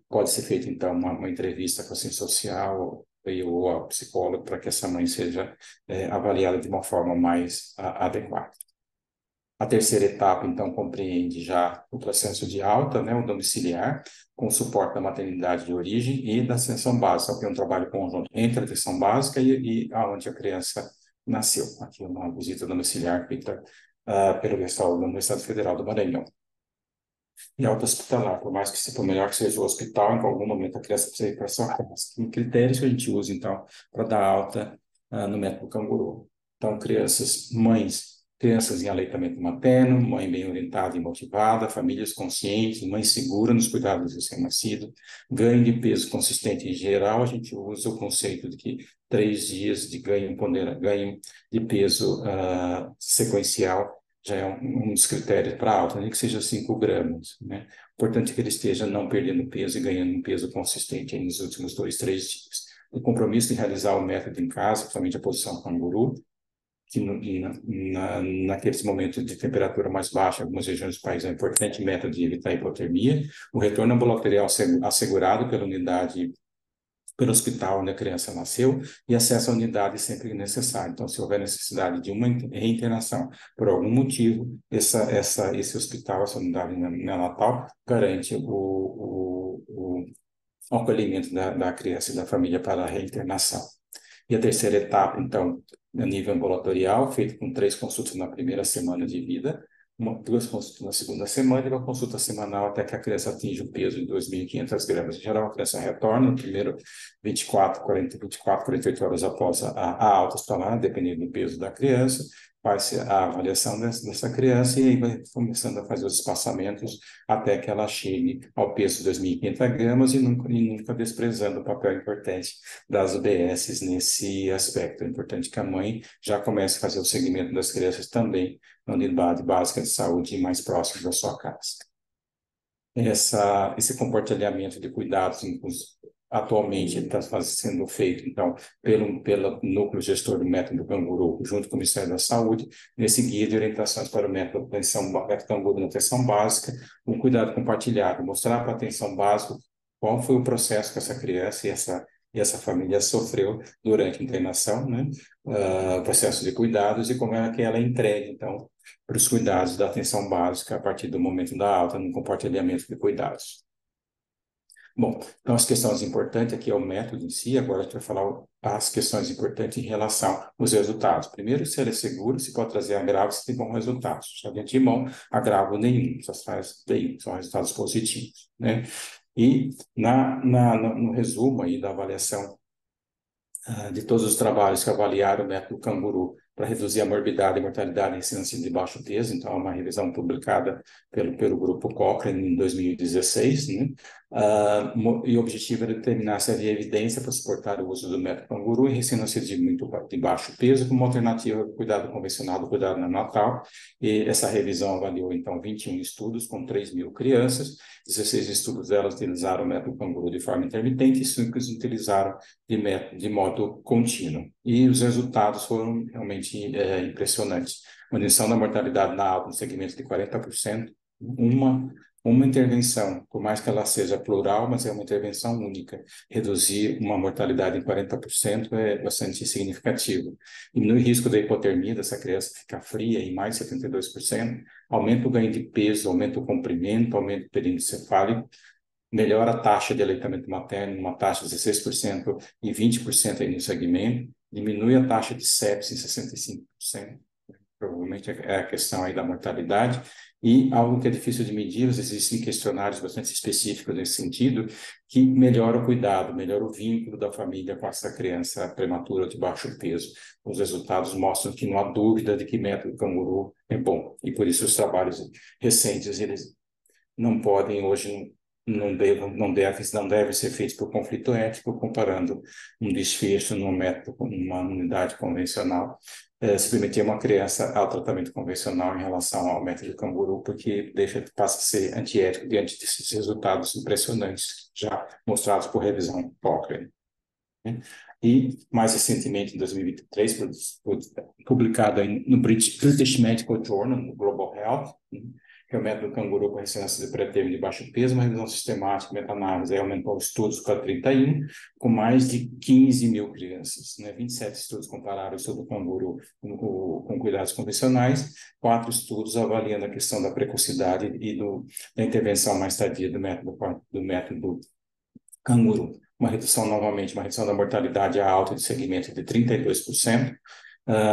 pode ser feita, então, uma entrevista com a assistente social ou a psicóloga para que essa mãe seja avaliada de uma forma mais adequada. A terceira etapa, então, compreende já o processo de alta, né, o domiciliar, com o suporte da maternidade de origem e da atenção básica, que é um trabalho conjunto entre a atenção básica e aonde a criança nasceu. Aqui uma visita domiciliar feita pelo pessoal da Universidade Federal do Maranhão. E alta hospitalar, por mais que seja melhor que seja o hospital, em algum momento a criança precisa ir para a sua casa. Tem critérios que a gente usa, então, para dar alta no método Canguru. Então, crianças em aleitamento materno, mãe bem orientada e motivada, famílias conscientes, mãe segura nos cuidados do recém-nascido, ganho de peso consistente em geral, a gente usa o conceito de que 3 dias de ganho de peso sequencial já é um dos critérios para alta, nem que seja 5 gramas, né? Importante que ele esteja não perdendo peso e ganhando um peso consistente nos últimos 2, 3 dias. O compromisso de realizar o método em casa, principalmente a posição canguru, que naqueles momentos de temperatura mais baixa, em algumas regiões do país, é um importante método de evitar hipotermia. O retorno ambulatorial assegurado pelo hospital onde a criança nasceu e acesso à unidade sempre que necessário. Então, se houver necessidade de uma reinternação por algum motivo, esse hospital, essa unidade neonatal, garante o acolhimento da criança e da família para a reinternação. E a terceira etapa, então, a nível ambulatorial, feito com 3 consultas na primeira semana de vida, 2 consultas na segunda semana e uma consulta semanal até que a criança atinja o peso de 2.500 gramas. Em geral, a criança retorna no primeiro 24, 48 horas após a alta hospitalar, dependendo do peso da criança, faz a avaliação dessa criança e aí vai começando a fazer os espaçamentos até que ela chegue ao peso de 2.500 gramas e nunca desprezando o papel importante das UBSs nesse aspecto. É importante que a mãe já comece a fazer o segmento das crianças também na unidade básica de saúde mais próxima da sua casa. Esse compartilhamento de cuidados atualmente ele está sendo feito, então, pelo núcleo gestor do método Canguru, junto com o Ministério da Saúde, nesse guia de orientações para o método método Canguru na atenção básica, o cuidado compartilhado, mostrar para a atenção básica qual foi o processo que essa criança e essa família sofreu durante a internação, né? O processo de cuidados e como é que ela é entregue, então, para os cuidados da atenção básica a partir do momento da alta no compartilhamento de cuidados. Bom, então as questões importantes aqui é o método em si, agora a gente vai falar as questões importantes em relação aos resultados. Primeiro, se ele é seguro, se pode trazer agravo, se tem bons resultados. Já de antemão, agravo nenhum, só faz bem, são resultados positivos, né? E no resumo aí da avaliação de todos os trabalhos que avaliaram o método Canguru para reduzir a morbidade e mortalidade em incidência de baixo peso, então é uma revisão publicada pelo grupo Cochrane em 2016, né? E o objetivo é determinar se havia evidência para suportar o uso do método Canguru em incidência de baixo peso como alternativa ao cuidado convencional do cuidado neonatal, e essa revisão avaliou, então, 21 estudos com 3.000 crianças, 16 estudos delas utilizaram o método Canguru de forma intermitente e 5 utilizaram de modo contínuo. E os resultados foram realmente impressionantes. Uma diminuição da mortalidade na alta no segmento de 40%, uma intervenção, por mais que ela seja plural, mas é uma intervenção única, reduzir uma mortalidade em 40% é bastante significativo. Diminui o risco da hipotermia dessa criança ficar fria em mais de 72%, aumenta o ganho de peso, aumenta o comprimento, aumenta o período cefálico, melhora a taxa de aleitamento materno, uma taxa de 16% e 20% aí no segmento, diminui a taxa de sepsis em 65%, provavelmente é a questão aí da mortalidade, e algo que é difícil de medir, existem questionários bastante específicos nesse sentido, que melhora o cuidado, melhora o vínculo da família com essa criança prematura de baixo peso. Os resultados mostram que não há dúvida de que método Canguru é bom, e por isso os trabalhos recentes, eles não podem hoje, não devem ser feitos por conflito ético, comparando um desfecho num método, numa unidade convencional, submeter uma criança ao tratamento convencional em relação ao método Canguru, porque passa a ser antiético diante desses resultados impressionantes, já mostrados por revisão Cochrane, né? E, mais recentemente, em 2023, publicado aí no British Medical Journal, no Global Health, né, que é o método Canguru com ressonância de pré-termo de baixo peso, uma revisão sistemática, meta-análise, aí aumentou os estudos para 31, com mais de 15.000 crianças, né? 27 estudos compararam o estudo Canguru com cuidados convencionais, 4 estudos avaliando a questão da precocidade e da intervenção mais tardia do método Canguru. Uma redução, novamente, uma redução da mortalidade alta de segmento de 32%,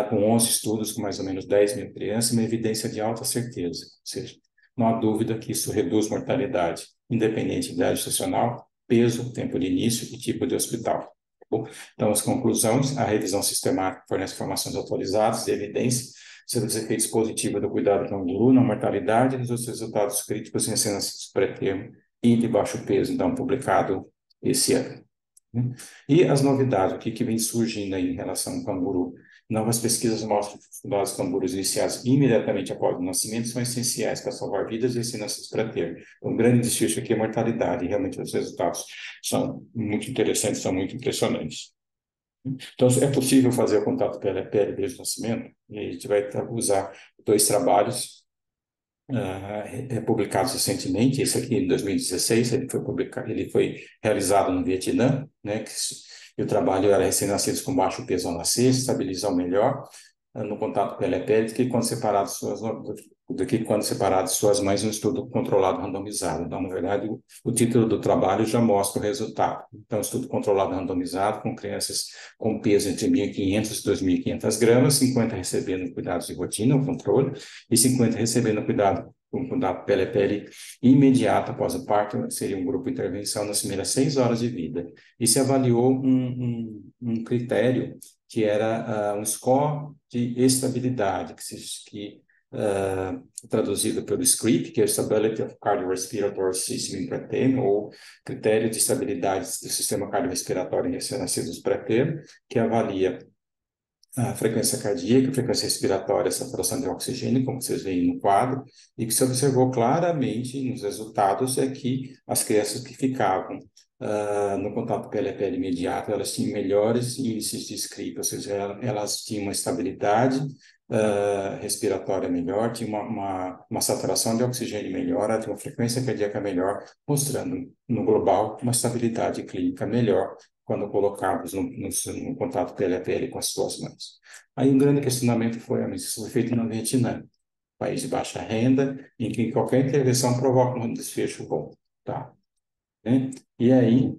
com 11 estudos com mais ou menos 10.000 crianças, uma evidência de alta certeza, ou seja, não há dúvida que isso reduz mortalidade, independente de idade gestacional, peso, tempo de início e tipo de hospital. Tá bom? Então, as conclusões, a revisão sistemática fornece informações atualizadas e evidência sobre os efeitos positivos do cuidado com o guru na mortalidade e nos resultados críticos em incidência pré-termo e de baixo peso, então, publicado esse ano, né? E as novidades, o que vem surgindo aí em relação ao canguru? Novas pesquisas mostram que os cangurus iniciados imediatamente após o nascimento são essenciais para salvar vidas e ensinanças para ter. Um grande desfecho aqui é a mortalidade, e realmente os resultados são muito interessantes, são muito impressionantes. Então, é possível fazer o contato pele a pele desde o nascimento, e a gente vai usar 2 trabalhos publicados recentemente. Esse aqui em 2016, ele foi realizado no Vietnã, né? E o trabalho era recém-nascidos com baixo peso ao nascer, estabilizam melhor no contato pele a pele do que quando separados suas mães em um estudo controlado randomizado. Então, na verdade, o título do trabalho já mostra o resultado. Então, estudo controlado randomizado com crianças com peso entre 1.500 e 2.500 gramas, 50 recebendo cuidados de rotina, o controle, e 50 recebendo cuidado pele a pele imediato após o parto, seria um grupo de intervenção nas primeiras 6 horas de vida. E se avaliou um critério que era um score de estabilidade, traduzido pelo SCREEP, que é Stability of Cardiorespiratory System in Preterm, ou critério de estabilidade do sistema cardiorrespiratório em recém-nascidos pré-termo, que avalia a frequência cardíaca, a frequência respiratória, a saturação de oxigênio, como vocês veem no quadro, e que se observou claramente nos resultados é que as crianças que ficavam no contato pele a pele imediato, elas tinham melhores índices de SCRIP, ou seja, elas tinham uma estabilidade respiratória melhor, tinha uma saturação de oxigênio melhor, tinha uma frequência cardíaca melhor, mostrando no global uma estabilidade clínica melhor quando colocados no contato pele a pele com as suas mãos. Aí um grande questionamento foi, mas isso foi feito no Vietnã, país de baixa renda, em que qualquer intervenção provoca um desfecho bom, tá? Né? E aí,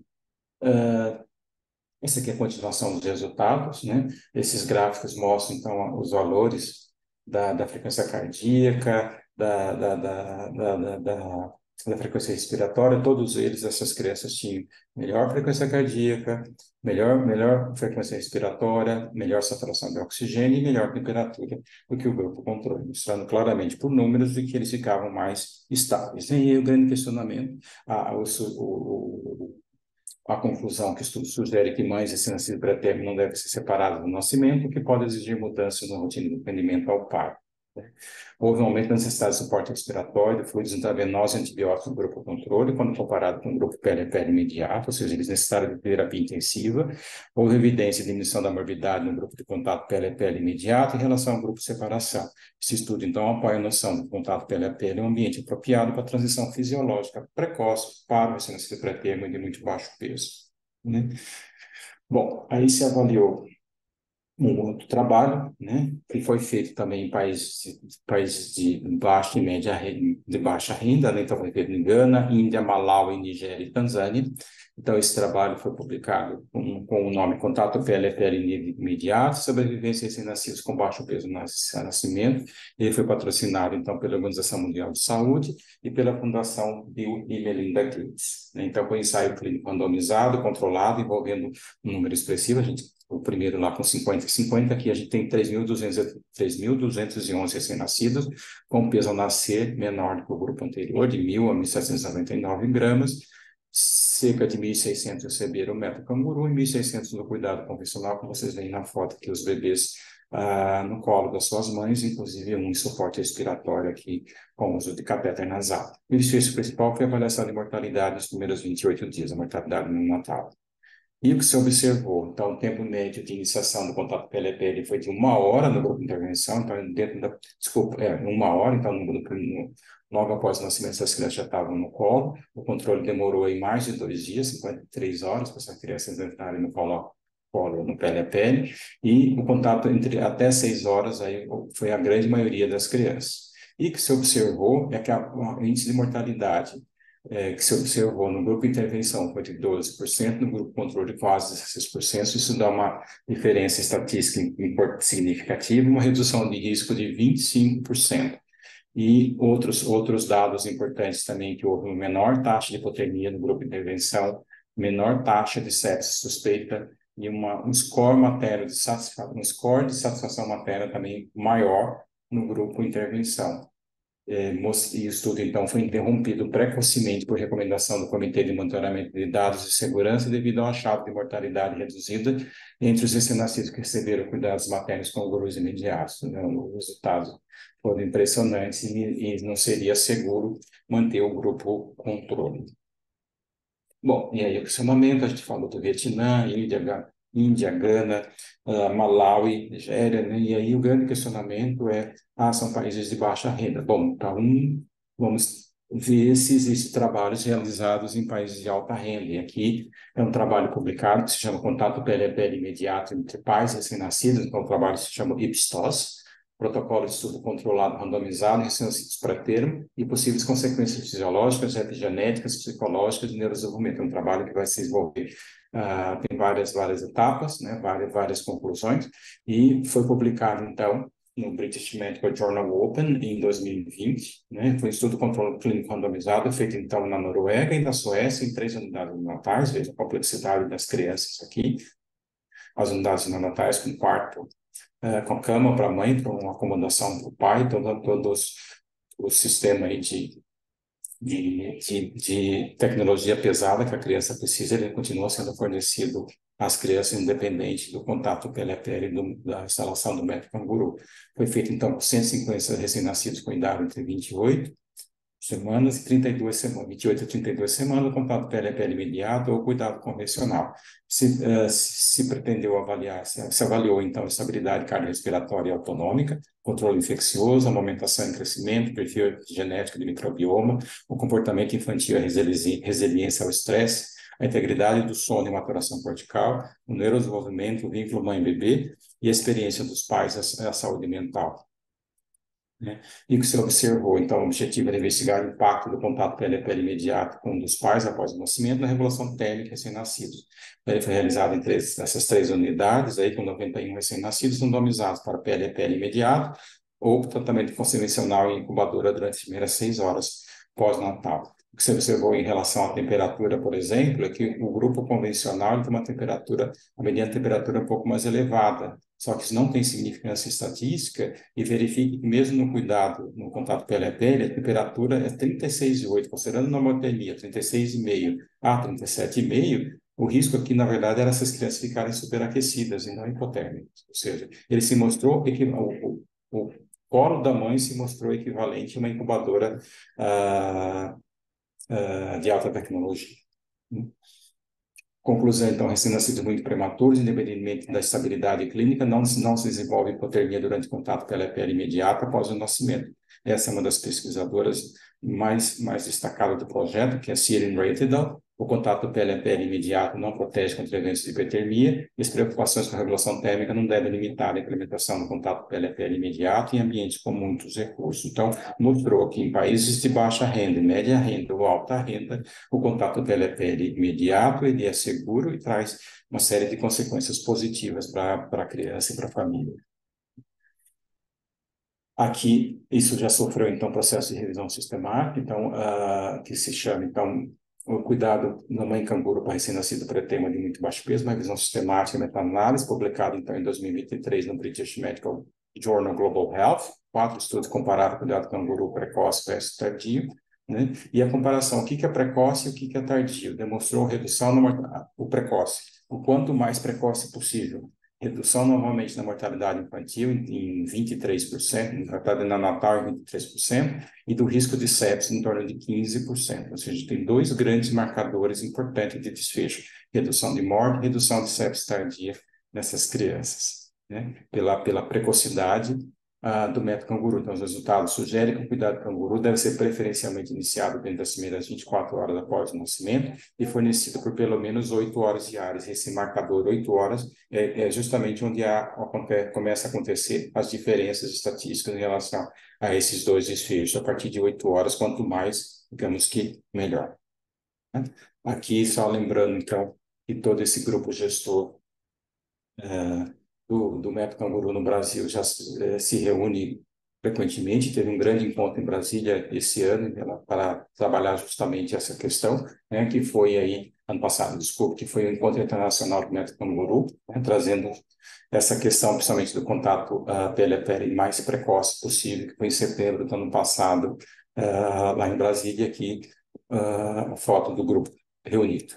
essa aqui é a continuação dos resultados, né? Esses gráficos mostram, então, os valores da frequência cardíaca, da frequência respiratória, todos eles, essas crianças tinham melhor frequência cardíaca, melhor frequência respiratória, melhor saturação de oxigênio e melhor temperatura do que o grupo controle, mostrando claramente por números de que eles ficavam mais estáveis. E aí o grande questionamento, a conclusão que o estudo sugere que mães recém-nascidas pré-termo não devem ser separadas do nascimento, o que pode exigir mudanças na rotina de atendimento ao parto. Houve um aumento da necessidade de suporte respiratório, de fluidos intravenosos e antibióticos no grupo controle, quando comparado com o grupo pele a pele imediato, ou seja, eles necessitaram de terapia intensiva. Houve evidência de diminuição da morbidade no grupo de contato pele a pele imediato em relação ao grupo de separação. Esse estudo, então, apoia a noção de contato pele a pele, um ambiente apropriado para a transição fisiológica precoce para o recém-nascido pré-termo e de muito baixo peso. Né? Bom, aí se avaliou um outro trabalho, né, que foi feito também em países de baixa e média de baixa renda, né, então foi feito em Gana, Índia, Malawi, Nigéria e Tanzânia. Então esse trabalho foi publicado com o nome Contato PLPL Imediato, sobrevivência recém-nascidos com baixo peso no nascimento. Ele foi patrocinado então pela Organização Mundial de Saúde e pela Fundação Bill e Melinda Gates. Então foi um ensaio clínico randomizado, controlado, envolvendo um número expressivo. A gente o primeiro lá com 50 e 50, aqui a gente tem 3.211 recém-nascidos, com peso ao nascer menor do que o grupo anterior, de 1.000 a 1.799 gramas, cerca de 1.600 receberam o metacanguru e 1.600 no cuidado convencional, como vocês veem na foto aqui, os bebês no colo das suas mães, inclusive um em suporte respiratório aqui, com uso de catéter nasal. O desfecho principal foi a avaliação de mortalidade nos primeiros 28 dias, a mortalidade neonatal. E o que se observou? Então, o tempo médio de iniciação do contato pele a pele foi de 1 hora no grupo de intervenção, então, desculpa, 1 hora, então, logo após o nascimento, essas crianças já estavam no colo. O controle demorou aí mais de 2 dias, 53 horas, para essas crianças entrarem no colo, no pele a pele, e o contato entre até 6 horas aí foi a grande maioria das crianças. E o que se observou é que o índice de mortalidade que se observou no grupo de intervenção foi de 12%, no grupo controle de quase 16%. Isso dá uma diferença estatística significativa, uma redução de risco de 25%. E outros dados importantes também, que houve uma menor taxa de hipotermia no grupo de intervenção, menor taxa de sepsis suspeita e um score de satisfação materna também maior no grupo de intervenção. E o estudo, então, foi interrompido precocemente por recomendação do Comitê de Monitoramento de Dados de Segurança devido ao achado de mortalidade reduzida entre os recém-nascidos que receberam cuidados maternos com gurus imediatos. Né? Os resultados foram impressionantes e não seria seguro manter o grupo controle. Bom, e aí o questionamento, a gente falou do Vietnã, Índia, Gana, Malawi, Nigéria, né? E aí o grande questionamento é, são países de baixa renda. Bom, então vamos ver se existem trabalhos realizados em países de alta renda. E aqui é um trabalho publicado que se chama Contato pele a pele imediato entre pais recém-nascidos, então o trabalho se chama IPSTOS, Protocolo de Estudo Controlado Randomizado em Recém-Nascidos Pré-Termo e possíveis consequências fisiológicas, epigenéticas, psicológicas e neurodesenvolvimento. É um trabalho que vai se desenvolver, tem várias etapas, né, várias conclusões, e foi publicado, então, no British Medical Journal Open em 2020, né, foi um estudo controle clínico randomizado feito, então, na Noruega e na Suécia, em 3 unidades neonatais, veja a complexidade das crianças aqui, as unidades neonatais com quarto, com cama para a mãe, para uma acomodação para o pai, todos o sistema aí de tecnologia pesada que a criança precisa, ele continua sendo fornecido às crianças, independente do contato pele a pele da instalação do método canguru. Foi feito, então, com 150 recém-nascidos com idade entre 28 semanas e 32 semanas, 28 a 32 semanas, contato pele a pele imediato ou cuidado convencional. Se pretendeu avaliar, se avaliou, então, estabilidade cardiorrespiratória autonômica, controle infeccioso, amamentação em crescimento, perfil genético de microbioma, o comportamento infantil, a resiliência ao estresse, a integridade do sono e maturação cortical, o neurodesenvolvimento, o vínculo mãe-bebê e a experiência dos pais, a saúde mental, né? E o que se observou, então, o objetivo era investigar o impacto do contato pele a pele imediato com um dos pais após o nascimento na regulação térmica recém-nascidos. Ele foi realizado em essas três unidades, aí, com 91 recém-nascidos, randomizados para pele a pele imediato ou tratamento convencional em incubadora durante as primeiras 6 horas pós-natal. O que se observou em relação à temperatura, por exemplo, é que o grupo convencional tem uma temperatura, a mediana temperatura um pouco mais elevada, só que isso não tem significância estatística, e verifique que mesmo no cuidado, no contato pele a pele, a temperatura é 36,8, considerando normotermia, 36,5 a 37,5, o risco aqui, na verdade, era essas crianças ficarem superaquecidas e não hipotérmicas. Ou seja, ele se mostrou, o colo da mãe se mostrou equivalente a uma incubadora de alta tecnologia. Conclusão, então, recém-nascidos muito prematuros, independentemente da estabilidade clínica, não se desenvolve hipotermia durante contato pele a pele imediato após o nascimento. Essa é uma das pesquisadoras mais destacadas do projeto, que é a Sirin Reitedal. O contato pele a pele imediato não protege contra eventos de hipertermia, e as preocupações com a regulação térmica não devem limitar a implementação do contato pele a pele imediato em ambientes com muitos recursos. Então, mostrou que em países de baixa renda, média renda ou alta renda, o contato pele a pele imediato, ele é seguro e traz uma série de consequências positivas para a criança e para a família. Aqui, isso já sofreu, então, processo de revisão sistemática, então, que se chama, então, o cuidado na mãe canguru para recém-nascido pré-tema de muito baixo peso, uma revisão sistemática meta-análise, publicada, então, em 2023 no British Medical Journal Global Health, 4 estudos compararam o cuidado canguru precoce versus tardio, né? E a comparação, o que é precoce e o que é tardio, demonstrou redução na o precoce, o quanto mais precoce possível, redução normalmente na mortalidade infantil em 23%, mortalidade neonatal em 23%, e do risco de sepsis em torno de 15%. Ou seja, tem dois grandes marcadores importantes de desfecho: redução de morte, redução de sepsis tardia nessas crianças, né? Pela precocidade do método canguru. Então, os resultados sugerem que o cuidado canguru deve ser preferencialmente iniciado dentro das primeiras 24 horas após o nascimento e fornecido por pelo menos 8 horas diárias. Esse marcador 8 horas é justamente onde começa a acontecer as diferenças estatísticas em relação a esses dois desfechos. A partir de 8 horas, quanto mais, digamos que melhor, né? Aqui, só lembrando, então, que todo esse grupo gestor do método Canguru no Brasil já se reúne frequentemente. Teve um grande encontro em Brasília esse ano para trabalhar justamente essa questão, né, que foi aí, ano passado, desculpe, que foi o Encontro Internacional do Método Canguru, né, trazendo essa questão, principalmente do contato pele a pele mais precoce possível, que foi em setembro do ano passado, lá em Brasília, aqui, a foto do grupo reunido,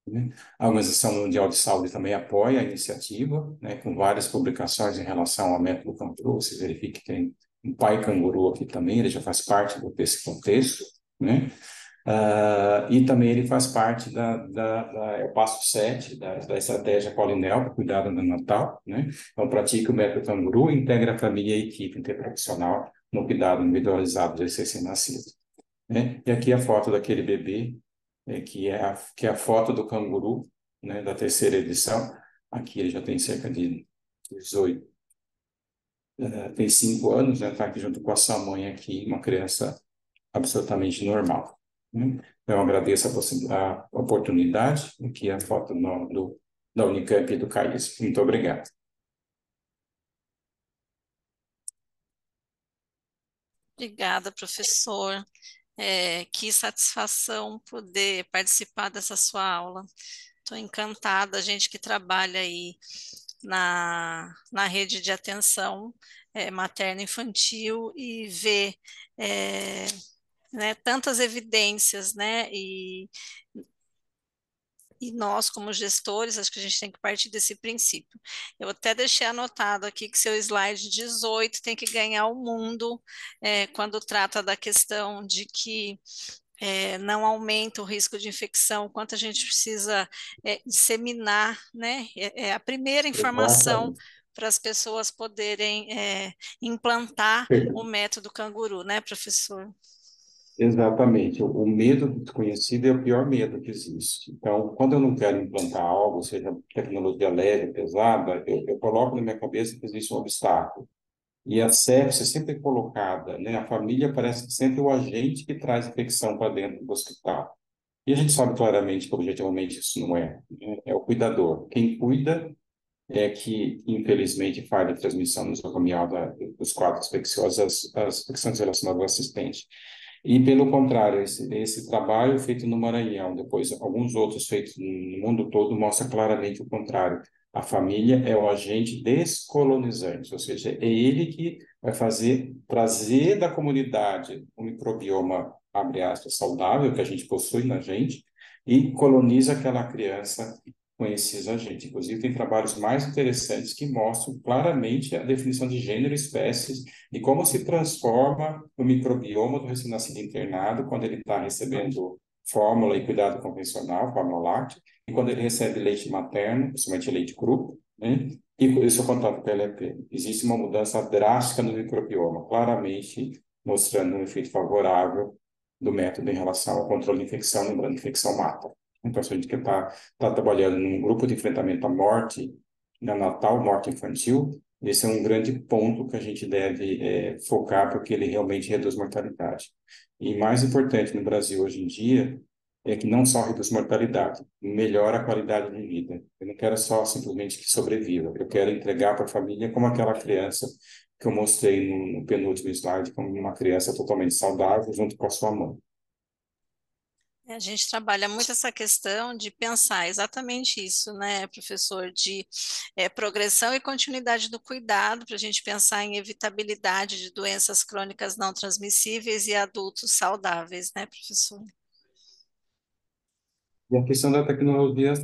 né? A Organização Mundial de Saúde também apoia a iniciativa, né, com várias publicações em relação ao método canguru. Você verifica que tem um pai canguru aqui também, ele já faz parte desse contexto, né? E também ele faz parte é o passo 7 da estratégia Colinel para cuidado neonatal, né? Então, pratica o método canguru, integra a família e a equipe interprofissional no cuidado individualizado desse recém-nascido, né? E aqui a foto daquele bebê que é a foto do canguru, né, da terceira edição. Aqui ele já tem cerca de 18, tem 5 anos, né, está aqui junto com a sua mãe aqui, uma criança absolutamente normal, né? Então, eu agradeço a oportunidade, aqui é a foto da Unicamp e do CAIS. Muito obrigado. Obrigada, professor. Que satisfação poder participar dessa sua aula. Estou encantada, a gente que trabalha aí na rede de atenção materno-infantil e vê né, tantas evidências, né, e E nós, como gestores, acho que a gente tem que partir desse princípio. Eu até deixei anotado aqui que seu slide 18 tem que ganhar o mundo quando trata da questão de que não aumenta o risco de infecção, quanto a gente precisa disseminar, né, a primeira informação Exatamente. para as pessoas poderem implantar o método canguru, né, professor? Exatamente. O medo do desconhecido é o pior medo que existe. Então, quando eu não quero implantar algo, seja tecnologia leve, pesada, eu coloco na minha cabeça que existe um obstáculo. E a sepsia é sempre colocada, né? A família parece sempre o agente que traz infecção para dentro do hospital. E a gente sabe claramente que, objetivamente, isso não é, né? É o cuidador. Quem cuida é que, infelizmente, falha a transmissão nosocomial dos quadros infecciosos, as infecções relacionadas ao assistente. E, pelo contrário, esse trabalho feito no Maranhão, depois alguns outros feitos no mundo todo, mostra claramente o contrário. A família é o agente descolonizante, ou seja, é ele que vai trazer da comunidade um microbioma, abre aspas, saudável, que a gente possui na gente, e coloniza aquela criança com esses agentes. Inclusive, tem trabalhos mais interessantes que mostram claramente a definição de gênero e espécies e como se transforma o microbioma do recém-nascido internado quando ele está recebendo fórmula e cuidado convencional, fórmula láctea, e quando ele recebe leite materno, principalmente leite cru, né? E o seu contato com PLP. Existe uma mudança drástica no microbioma, claramente mostrando um efeito favorável do método em relação ao controle de infecção, lembrando que infecção mata. Então, se a gente quer tá trabalhando num grupo de enfrentamento à morte neonatal, morte infantil, esse é um grande ponto que a gente deve focar, porque ele realmente reduz mortalidade. E mais importante no Brasil hoje em dia é que não só reduz mortalidade, melhora a qualidade de vida. Eu não quero só simplesmente que sobreviva, eu quero entregar para a família como aquela criança que eu mostrei no penúltimo slide, como uma criança totalmente saudável junto com a sua mãe. A gente trabalha muito essa questão de pensar exatamente isso, né, professor, de progressão e continuidade do cuidado, para a gente pensar em evitabilidade de doenças crônicas não transmissíveis e adultos saudáveis, né, professor? E a questão da tecnologia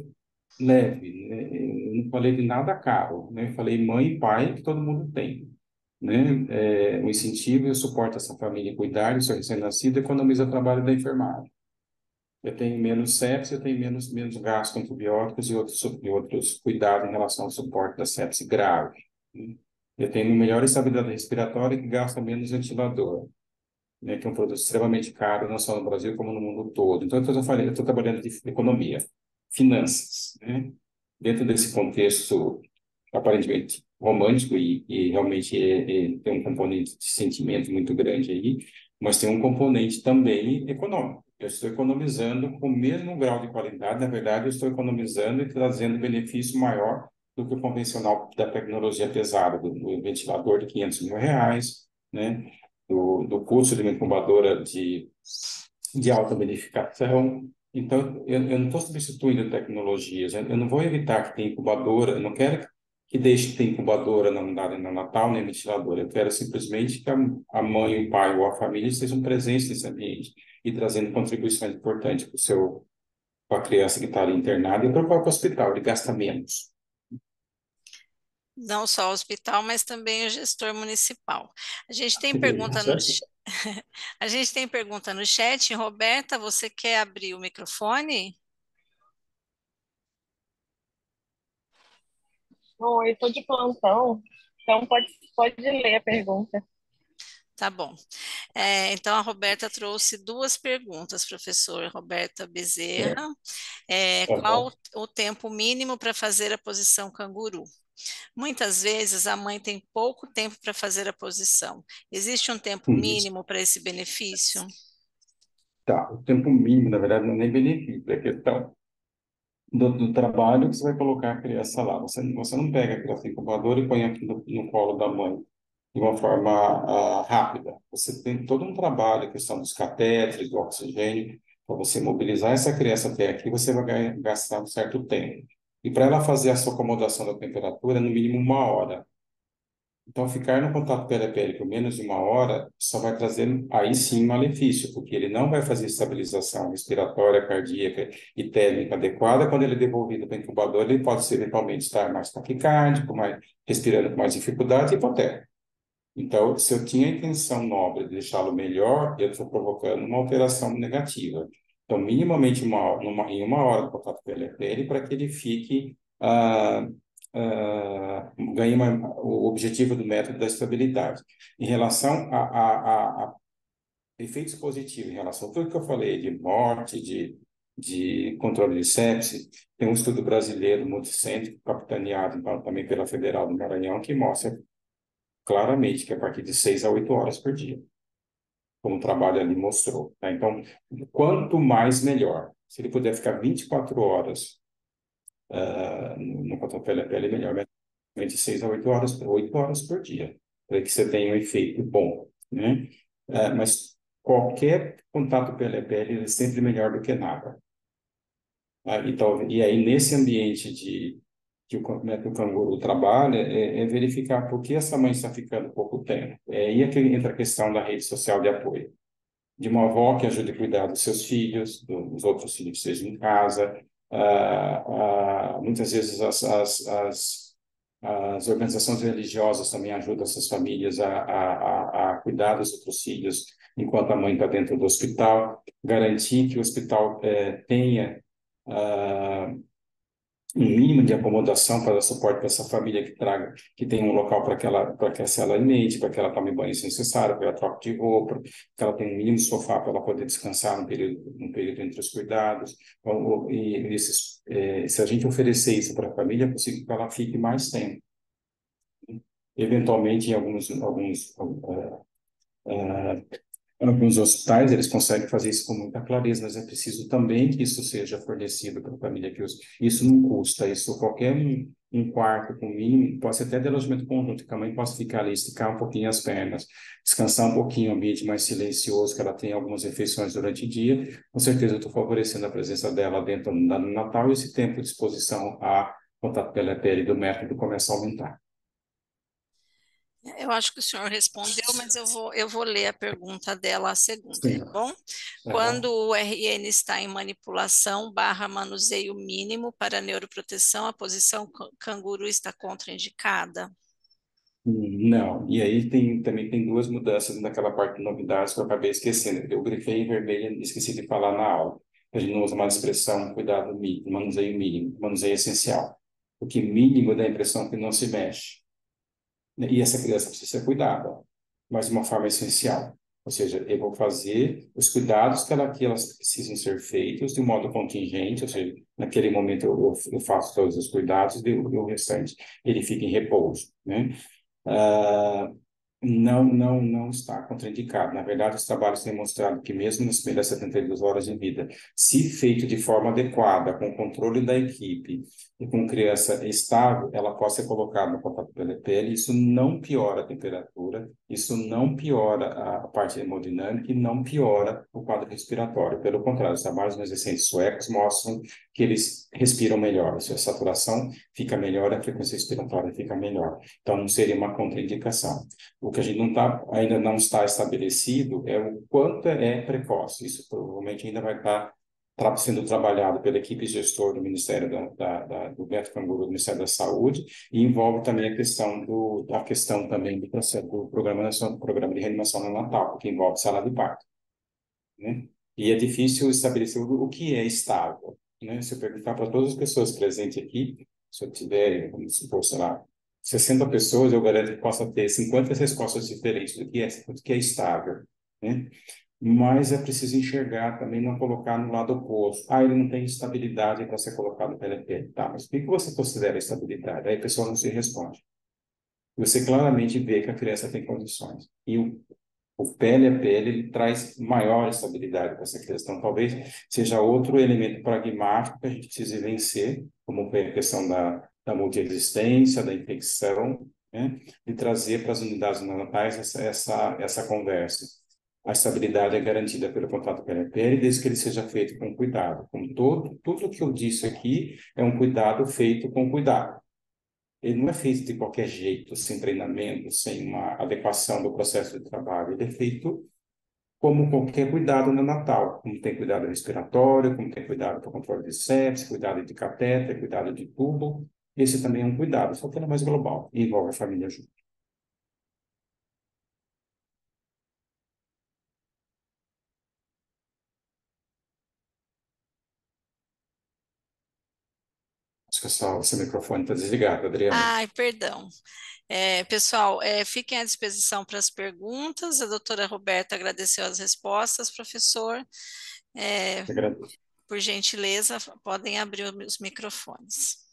leve, né? Eu não falei de nada caro, né? Eu falei mãe e pai que todo mundo tem, né? O incentivo e o suporte a essa família cuidar do seu recém-nascido economiza o trabalho da enfermagem. Eu tenho menos sepsia, eu tenho menos gasto com antibióticos e outros cuidados em relação ao suporte da sepsia grave, né? Eu tenho melhor estabilidade respiratória que gasta menos ventilador, né? Que é um produto extremamente caro, não só no Brasil, como no mundo todo. Então, eu estou trabalhando de economia, finanças, né? Dentro desse contexto aparentemente romântico e realmente tem um componente de sentimento muito grande aí, mas tem um componente também econômico. Eu estou economizando com o mesmo grau de qualidade, na verdade, eu estou economizando e trazendo benefício maior do que o convencional da tecnologia pesada, do ventilador de R$ 500 mil, né? Do custo de uma incubadora de alta verificação. Então, eu não estou substituindo tecnologias, eu não vou evitar que tenha incubadora, eu não quero que deixe de ter incubadora na unidade neonatal, nem ventiladora. Eu quero simplesmente que a mãe, o pai ou a família estejam presentes nesse ambiente e trazendo contribuições importantes para a criança que está ali internada e para o próprio hospital, ele gasta menos. Não só o hospital, mas também o gestor municipal. A gente tem pergunta no, Certo? a gente tem pergunta no chat. Roberta, você quer abrir o microfone? Oi, estou de plantão, então pode ler a pergunta. Tá bom. Então, a Roberta trouxe duas perguntas, professor Roberta Certo. Bezerra. Aham. Qual o tempo mínimo para fazer a posição canguru? Muitas vezes a mãe tem pouco tempo para fazer a posição. Existe um tempo Uhum. mínimo para esse benefício? Tá, o tempo mínimo, na verdade, não é nem benefício, é questão do trabalho que você vai colocar a criança lá. Você não pega a criança incubadora e põe aqui no colo da mãe de uma forma rápida. Você tem todo um trabalho, a questão dos catéteres, do oxigênio, para você mobilizar essa criança até aqui, você vai gastar um certo tempo. E para ela fazer essa acomodação da temperatura, no mínimo 1 hora. Então, ficar no contato pele a pele por menos de uma hora só vai trazer, aí sim, malefício, porque ele não vai fazer estabilização respiratória, cardíaca e térmica adequada. Quando ele é devolvido para o incubador, ele pode, eventualmente, estar mais taquicárdico, mais, respirando com mais dificuldade e hipotérmico. Então, se eu tinha a intenção nobre de deixá-lo melhor, eu estou provocando uma alteração negativa. Então, minimamente em uma hora de contato pele a pele para que ele fique, ganhe o objetivo do método da estabilidade. Em relação a efeitos positivos, em relação a tudo que eu falei de morte, de controle de sepse, tem um estudo brasileiro multicêntrico, capitaneado então, também pela Federal do Maranhão, que mostra claramente que é a partir de 6 a 8 horas por dia, como o trabalho ali mostrou. Tá? Então, quanto mais, melhor. Se ele puder ficar 24 horas no contato pele a pele, melhor. Mas de 6 a 8 horas, 8 horas por dia, para que você tenha um efeito bom. Né? Mas qualquer contato pele a pele é sempre melhor do que nada. Então, e aí, nesse ambiente que o canguru trabalha, é verificar por que essa mãe está ficando pouco tempo. É aí é que entra a questão da rede social de apoio. De uma avó que ajude a cuidar dos seus filhos, dos outros filhos que estejam em casa. Muitas vezes as organizações religiosas também ajudam essas famílias a cuidar dos outros filhos enquanto a mãe está dentro do hospital. Garantir que o hospital tenha ah, um mínimo de acomodação para dar suporte para essa família que tem um local para que ela alimente, para que ela tome banho se necessário, para que ela troque de roupa, que ela tenha um mínimo sofá para ela poder descansar no período entre os cuidados. Então, se a gente oferecer isso para a família, é possível que ela fique mais tempo. Eventualmente, em alguns hospitais, eles conseguem fazer isso com muita clareza, mas é preciso também que isso seja fornecido para a família. Isso não custa, isso qualquer um quarto com mínimo, pode ser até de alojamento conjunto, que a mãe possa ficar ali, esticar um pouquinho as pernas, descansar um pouquinho, um ambiente mais silencioso, que ela tenha algumas refeições durante o dia. Com certeza eu estou favorecendo a presença dela dentro do Natal e esse tempo de exposição a contato pele a pele do método começa a aumentar. Eu acho que o senhor respondeu, mas eu vou ler a pergunta dela, a segunda, tá Sim. bom? Quando o RN está em manipulação barra manuseio mínimo para neuroproteção, a posição canguru está contraindicada? Não, e aí também tem duas mudanças naquela parte de novidades que eu acabei esquecendo. Eu grifei em vermelho e esqueci de falar na aula. A gente não usa mais a expressão cuidado mínimo, manuseio, manuseio essencial. Porque mínimo dá a impressão que não se mexe. E essa criança precisa ser cuidada, mas de uma forma essencial. Ou seja, eu vou fazer os cuidados que elas precisam ser feitos de modo contingente, ou seja, naquele momento eu faço todos os cuidados e o restante ele fica em repouso, né? Ah, não está contraindicado. Na verdade, os trabalhos têm mostrado que mesmo nas primeiras 72 horas de vida, se feito de forma adequada, com o controle da equipe e com criança estável, ela pode ser colocada no contato pele a pele. Isso não piora a temperatura, isso não piora a parte hemodinâmica e não piora o quadro respiratório. Pelo contrário, os trabalhos mais recentes suecos mostram que eles respiram melhor, a sua saturação fica melhor, a frequência respiratória fica melhor. Então, não seria uma contraindicação. O que a gente ainda não está estabelecido é o quanto é precoce. Isso provavelmente ainda vai estar sendo trabalhado pela equipe gestor do Ministério do Beto Canguru, do Ministério da Saúde, e envolve também a questão também do processo do programa de reanimação neonatal, que envolve sala de parto, né? E é difícil estabelecer o que é estável, né? Se eu perguntar para todas as pessoas presentes aqui, se eu tiver, vamos supor, sei lá, 60 pessoas, eu garanto que possa ter 50 respostas diferentes do que é estável, né? Mas é preciso enxergar também, não colocar no lado oposto. Ele não tem estabilidade para ser colocado pela PLP. Tá, mas o que você considera estabilidade? Aí a pessoa não se responde. Você claramente vê que a criança tem condições. E o pele a pele ele traz maior estabilidade para essa questão. Talvez seja outro elemento pragmático que a gente precise vencer, como foi a questão da multiresistência, da infecção, né? De trazer para as unidades neonatais essa conversa. A estabilidade é garantida pelo contato pele a pele, desde que ele seja feito com cuidado. Tudo que eu disse aqui é um cuidado feito com cuidado. ele não é feito de qualquer jeito, sem treinamento, sem uma adequação do processo de trabalho. Ele é feito como qualquer cuidado neonatal, como tem cuidado respiratório, como tem cuidado para controle de sepsis, cuidado de catéter, cuidado de tubo. Esse também é um cuidado, só que ele é mais global e envolve a família junto. Acho que só o seu microfone está desligado, Adriana. Ai, perdão. Pessoal, fiquem à disposição para as perguntas. A doutora Roberta agradeceu as respostas, professor. É, Agradeço. por gentileza, podem abrir os microfones.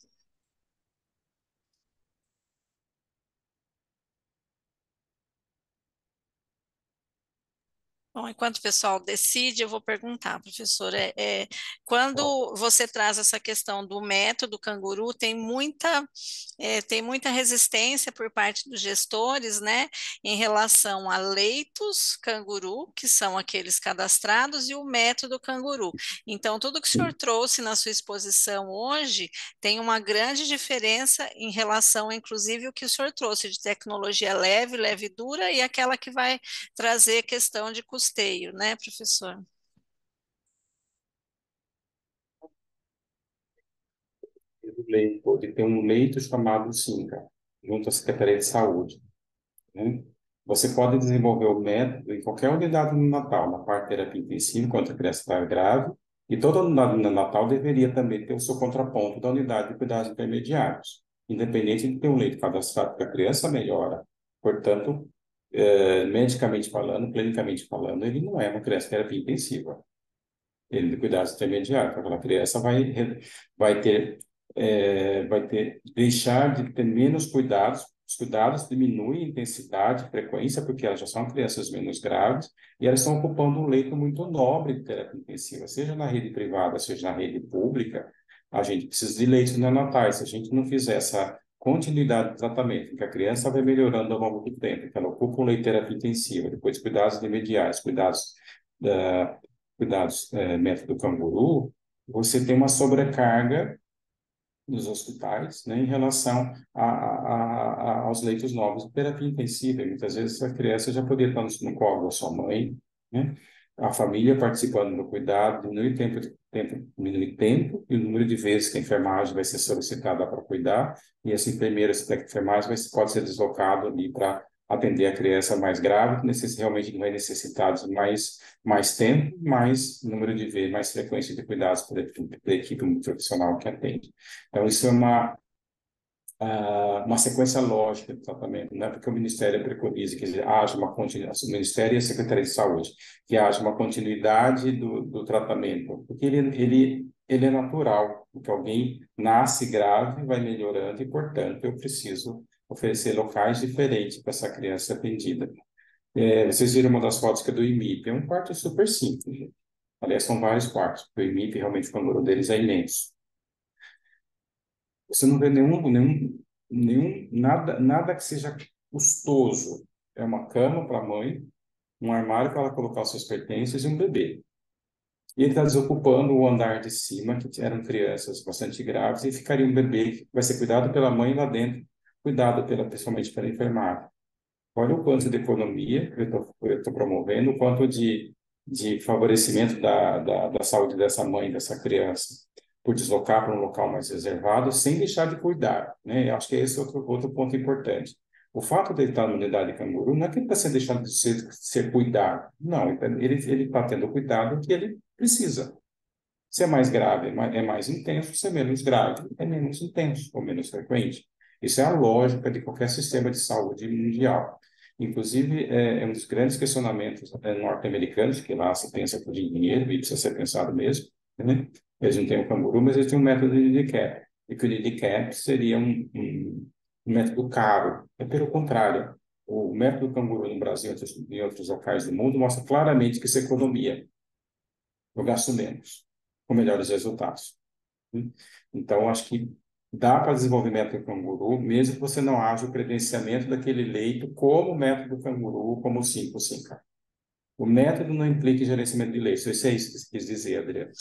Bom, enquanto o pessoal decide, eu vou perguntar, professor, quando você traz essa questão do método canguru, tem muita resistência por parte dos gestores, né, em relação a leitos canguru, que são aqueles cadastrados, e o método canguru. Então, tudo que o senhor trouxe na sua exposição hoje tem uma grande diferença em relação, inclusive, o que o senhor trouxe de tecnologia leve, leve e dura, e aquela que vai trazer questão de custeio, né, professor? De ter um leito chamado SINCA, junto à Secretaria de Saúde, né? Você pode desenvolver o método em qualquer unidade neonatal, na parte de terapia intensiva, enquanto a criança está grave, e toda unidade neonatal deveria também ter o seu contraponto da unidade de cuidados intermediários, independente de ter um leito cadastrado, porque a criança melhora. Portanto, medicamente falando, clinicamente falando, ele não é uma criança de terapia intensiva, ele de cuidados intermediários. Aquela criança vai ter, deixar de ter menos cuidados, os cuidados diminuem a intensidade, frequência, porque elas já são crianças menos graves e elas estão ocupando um leito muito nobre de terapia intensiva, seja na rede privada, seja na rede pública. A gente precisa de leitos neonatais. Se a gente não fizer essa continuidade do tratamento, em que a criança vai melhorando ao longo do tempo, que ela ocupa um leito de terapia intensiva, depois cuidados intermediários, método canguru, você tem uma sobrecarga nos hospitais, né, em relação aos leitos novos de terapia intensiva. E muitas vezes a criança já poderia estar no colo da sua mãe, né? A família participando do cuidado, diminui tempo e o número de vezes que a enfermagem vai ser solicitada para cuidar, e essa enfermeira, essa enfermagem pode ser deslocado ali para atender a criança mais grave, que realmente vai necessitar de mais tempo, mais número de vezes, mais frequência de cuidados pela equipe profissional que atende. Então, isso é uma sequência lógica do tratamento, não é porque o Ministério preconiza que haja uma continuidade, o Ministério e a Secretaria de Saúde, que haja uma continuidade do tratamento, porque ele é natural, porque alguém nasce grave, vai melhorando e, portanto, eu preciso oferecer locais diferentes para essa criança ser atendida. Vocês viram uma das fotos que é do IMIP, é um quarto super simples, gente. Aliás, são vários quartos, o IMIP realmente o número deles é imenso. Você não vê nada que seja custoso. É uma cama para a mãe, um armário para ela colocar os seus pertences e um bebê. E ele está desocupando o andar de cima, que eram crianças bastante graves, e ficaria um bebê que vai ser cuidado pela mãe lá dentro, cuidado principalmente pela enfermagem. Olha o quanto de economia eu estou promovendo, o quanto de favorecimento da saúde dessa mãe, dessa criança, por deslocar para um local mais reservado, sem deixar de cuidar, né? Eu acho que esse é outro ponto importante. O fato de ele estar na unidade de canguru não é que ele está sendo deixado de ser cuidado. Não, ele está tendo o cuidado que ele precisa. Se é mais grave, é mais intenso. Se é menos grave, é menos intenso ou menos frequente. Isso é a lógica de qualquer sistema de saúde mundial. Inclusive, é um dos grandes questionamentos norte-americanos, que lá se pensa por dinheiro e precisa ser pensado mesmo, né? Eles não têm o canguru, mas eles têm um método de DCAP. E que o DCAP seria um método caro. É pelo contrário. O método canguru no Brasil e em outros locais do mundo mostra claramente que isso é economia. Eu gasto menos, com melhores resultados. Então, acho que dá para desenvolver método canguru, mesmo que você não haja o credenciamento daquele leito como método canguru, como o 5 5. O método não implica em gerenciamento de leite. Isso é isso que você quis dizer, Adriana.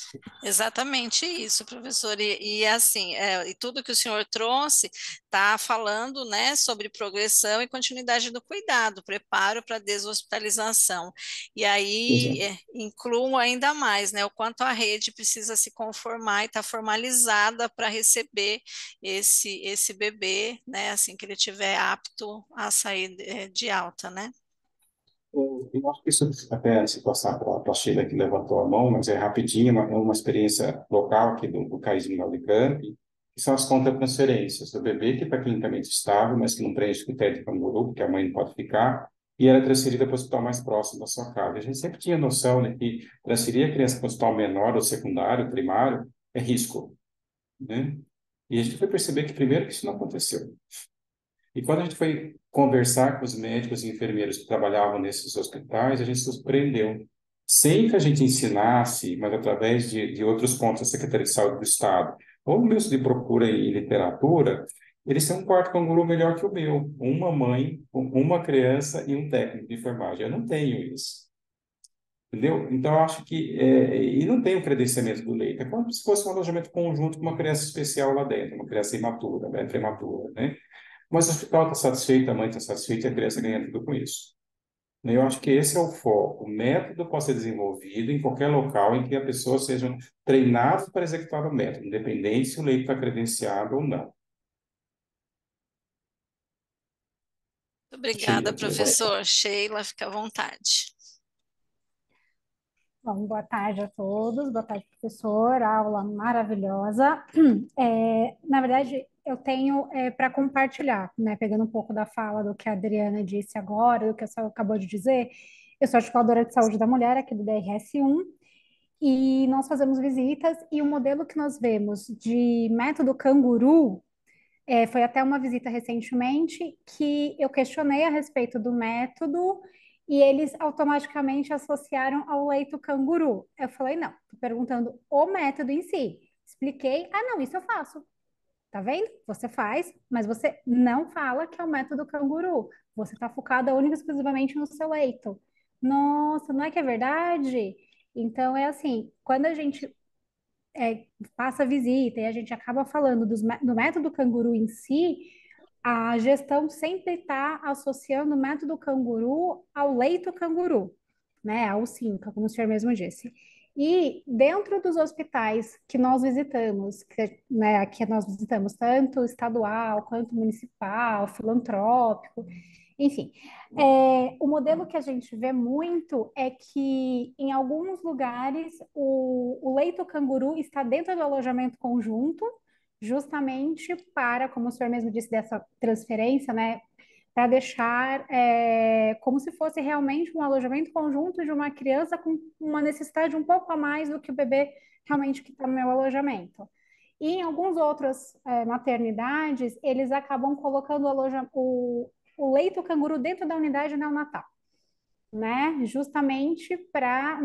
Exatamente isso, professor. E assim, e tudo que o senhor trouxe está falando, né, sobre progressão e continuidade do cuidado, preparo para deshospitalização. E aí Exato. incluo ainda mais, né, o quanto a rede precisa se conformar e estar formalizada para receber esse bebê, né, assim que ele estiver apto a sair de alta, né? Eu acho que isso, até se passar para a Sheila que levantou a mão, mas é rapidinho, é uma experiência local aqui do CAIS de Unicamp, que são as contratransferências do bebê que está clinicamente estável, mas que não preenche o critério de canguru, porque a mãe não pode ficar, e ela é transferida para o hospital mais próximo da sua casa. A gente sempre tinha noção de que transferir a criança para o hospital menor ou secundário, primário, é risco, né? E a gente foi perceber que, primeiro, que isso não aconteceu. E quando a gente foi conversar com os médicos e enfermeiros que trabalhavam nesses hospitais, a gente se surpreendeu. Sem que a gente ensinasse, mas através de outros pontos da Secretaria de Saúde do Estado, ou mesmo de procura em literatura, eles têm um quarto canguru melhor que o meu. Uma mãe, uma criança e um técnico de enfermagem. Eu não tenho isso. Entendeu? Então, eu acho que... e não tem o credenciamento do leito. É como se fosse um alojamento conjunto com uma criança especial lá dentro, uma criança imatura, né, prematura, né? Mas o hospital está satisfeito, a mãe está satisfeita e a criança ganha tudo com isso. Eu acho que esse é o foco. O método pode ser desenvolvido em qualquer local em que a pessoa seja treinada para executar o método, independente se o leito está credenciado ou não. Obrigada, Sheila, levanta. professor. Sheila, fica à vontade. Bom, boa tarde a todos, boa tarde, professor, aula maravilhosa. Na verdade, eu tenho para compartilhar, né, pegando um pouco da fala do que a Adriana disse agora, do que a senhora acabou de dizer. Eu sou articuladora de saúde da mulher aqui do DRS1 e nós fazemos visitas e o modelo que nós vemos de método canguru foi até uma visita recentemente que eu questionei a respeito do método e eles automaticamente associaram ao leito canguru. Eu falei, não, estou perguntando o método em si. Expliquei, ah, não, isso eu faço. Tá vendo? Você faz, mas você não fala que é o método canguru. Você está focada única e exclusivamente no seu leito. Nossa, não é que é verdade? Então, é assim, quando a gente passa a visita e a gente acaba falando do método canguru em si, a gestão sempre está associando o método canguru ao leito canguru, né, ao SINCA, como o senhor mesmo disse. E dentro dos hospitais que nós visitamos, que nós visitamos tanto estadual quanto municipal, filantrópico, enfim, o modelo que a gente vê muito é que, em alguns lugares, o leito canguru está dentro do alojamento conjunto, justamente para, como o senhor mesmo disse, dessa transferência, né, para deixar como se fosse realmente um alojamento conjunto de uma criança com uma necessidade um pouco a mais do que o bebê realmente que está no meu alojamento. E em algumas outras maternidades, eles acabam colocando o leito canguru dentro da unidade neonatal, né? Justamente para,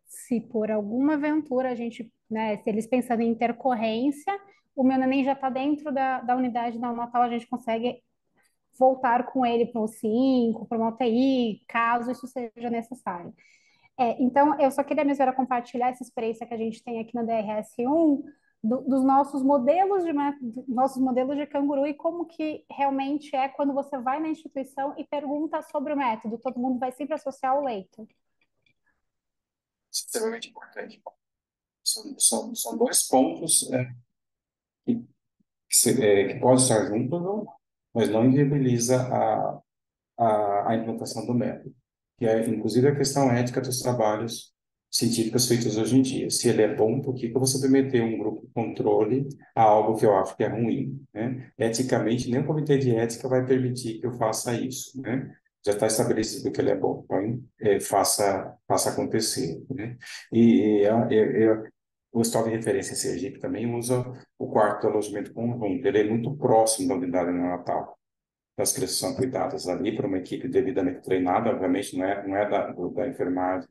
se por alguma aventura a gente, né, se eles pensando em intercorrência, o meu neném já está dentro da unidade neonatal, a gente consegue voltar com ele para um 5, para uma UTI, caso isso seja necessário. Então, eu só queria mesmo era compartilhar essa experiência que a gente tem aqui na DRS1, dos nossos modelos de canguru e como que realmente é quando você vai na instituição e pergunta sobre o método. Todo mundo vai sempre associar o leito. Extremamente importante. São dois pontos que podem estar juntos, mas não inviabiliza a implantação do método, que é, inclusive, a questão ética dos trabalhos científicos feitos hoje em dia. Se ele é bom, por que que eu vou submeter um grupo de controle a algo que eu acho que é ruim, né? Eticamente, nem o comitê de ética vai permitir que eu faça isso, né? Já está estabelecido que ele é bom, então faça acontecer, né? O Hospital de Referência em Sergipe também usa o quarto de alojamento conjunto. Ele é muito próximo da unidade neonatal. As crianças são cuidadas ali por uma equipe devidamente treinada, obviamente não é da enfermagem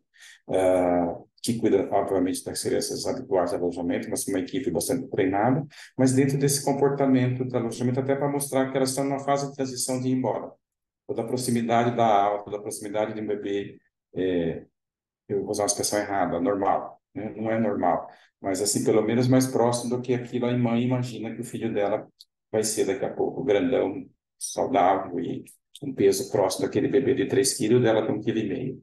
que cuida, obviamente, das crianças habituais de alojamento, mas uma equipe bastante treinada, mas dentro desse comportamento do alojamento, até para mostrar que elas estão numa fase de transição de ir embora. Toda a proximidade da aula, toda a proximidade de um bebê eu vou usar uma expressão errada, normal, né? Não é normal, mas assim, pelo menos mais próximo do que aquilo a mãe imagina que o filho dela vai ser daqui a pouco, grandão, saudável e um peso próximo daquele bebê de 3 quilos, dela tem 1,5 kg.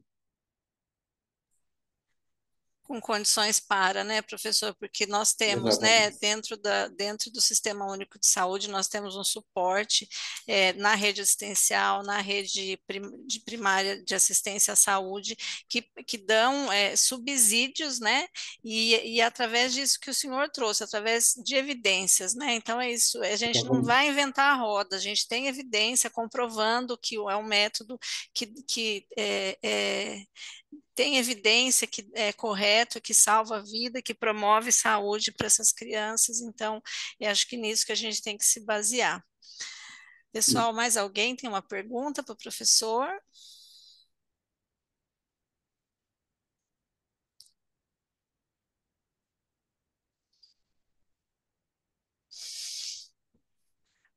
Com condições para, né, professor? Porque nós temos, né, Exatamente. dentro do Sistema Único de Saúde, nós temos um suporte na rede assistencial, na rede de primária de assistência à saúde, que dão subsídios, né, e através disso que o senhor trouxe, através de evidências, né, então é isso, a gente não Exatamente. vai inventar a roda, a gente tem evidência comprovando que é um método que tem evidência que é correto, que salva a vida, que promove saúde para essas crianças. Então, eu acho que nisso que a gente tem que se basear. Pessoal, mais alguém tem uma pergunta para o professor?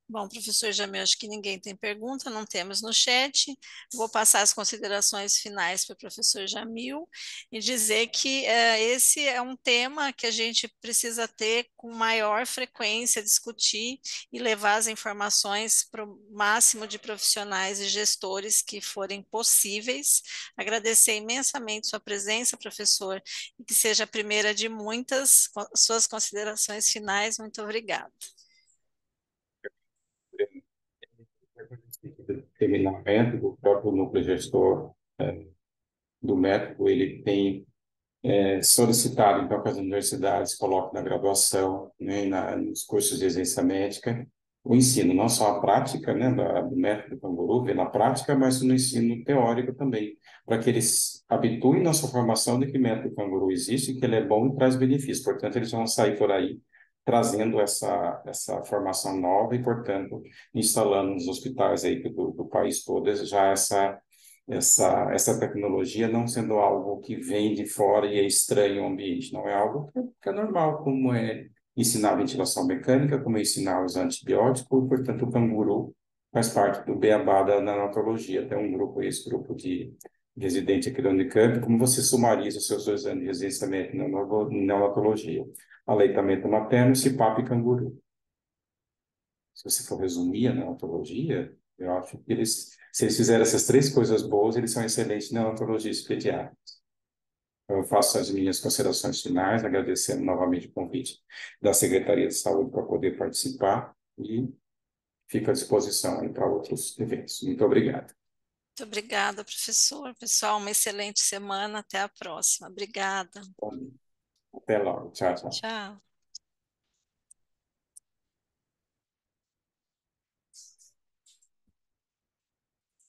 Bom, professor Jamil, acho que ninguém tem pergunta, não temos no chat. Vou passar as considerações finais para o professor Jamil e dizer que esse é um tema que a gente precisa ter com maior frequência, discutir e levar as informações para o máximo de profissionais e gestores que forem possíveis. Agradecer imensamente sua presença, professor, e que seja a primeira de muitas suas considerações finais. Muito obrigada. Terminar o método, o próprio núcleo gestor do método, ele tem solicitado, então, que as universidades coloquem na graduação, né, nos cursos de residência médica, o ensino, não só a prática, né, do método Canguru, ver na prática, mas no ensino teórico também, para que eles habituem nossa formação de que o método Canguru existe, que ele é bom e traz benefícios. Portanto, eles vão sair por aí trazendo essa formação nova e, portanto, instalando nos hospitais aí do país todo já essa tecnologia não sendo algo que vem de fora e é estranho ao ambiente, não é algo que é normal, como é ensinar a ventilação mecânica, como é ensinar os antibióticos, portanto, o canguru faz parte do beabá da neonatologia. Tem um grupo, esse grupo de residente aqui da Unicamp, como você sumariza os seus 2 anos de residência na neonatologia? Aleitamento materno, CPAP e canguru. Se você for resumir a neonatologia, eu acho que se eles fizerem essas 3 coisas boas, eles são excelentes neonatologistas pediátricos. Eu faço as minhas considerações finais, agradecendo novamente o convite da Secretaria de Saúde para poder participar e fico à disposição aí para outros eventos. Muito obrigado. Muito obrigada, professor. Pessoal, uma excelente semana. Até a próxima. Obrigada. Até logo. Tchau, tchau. Tchau.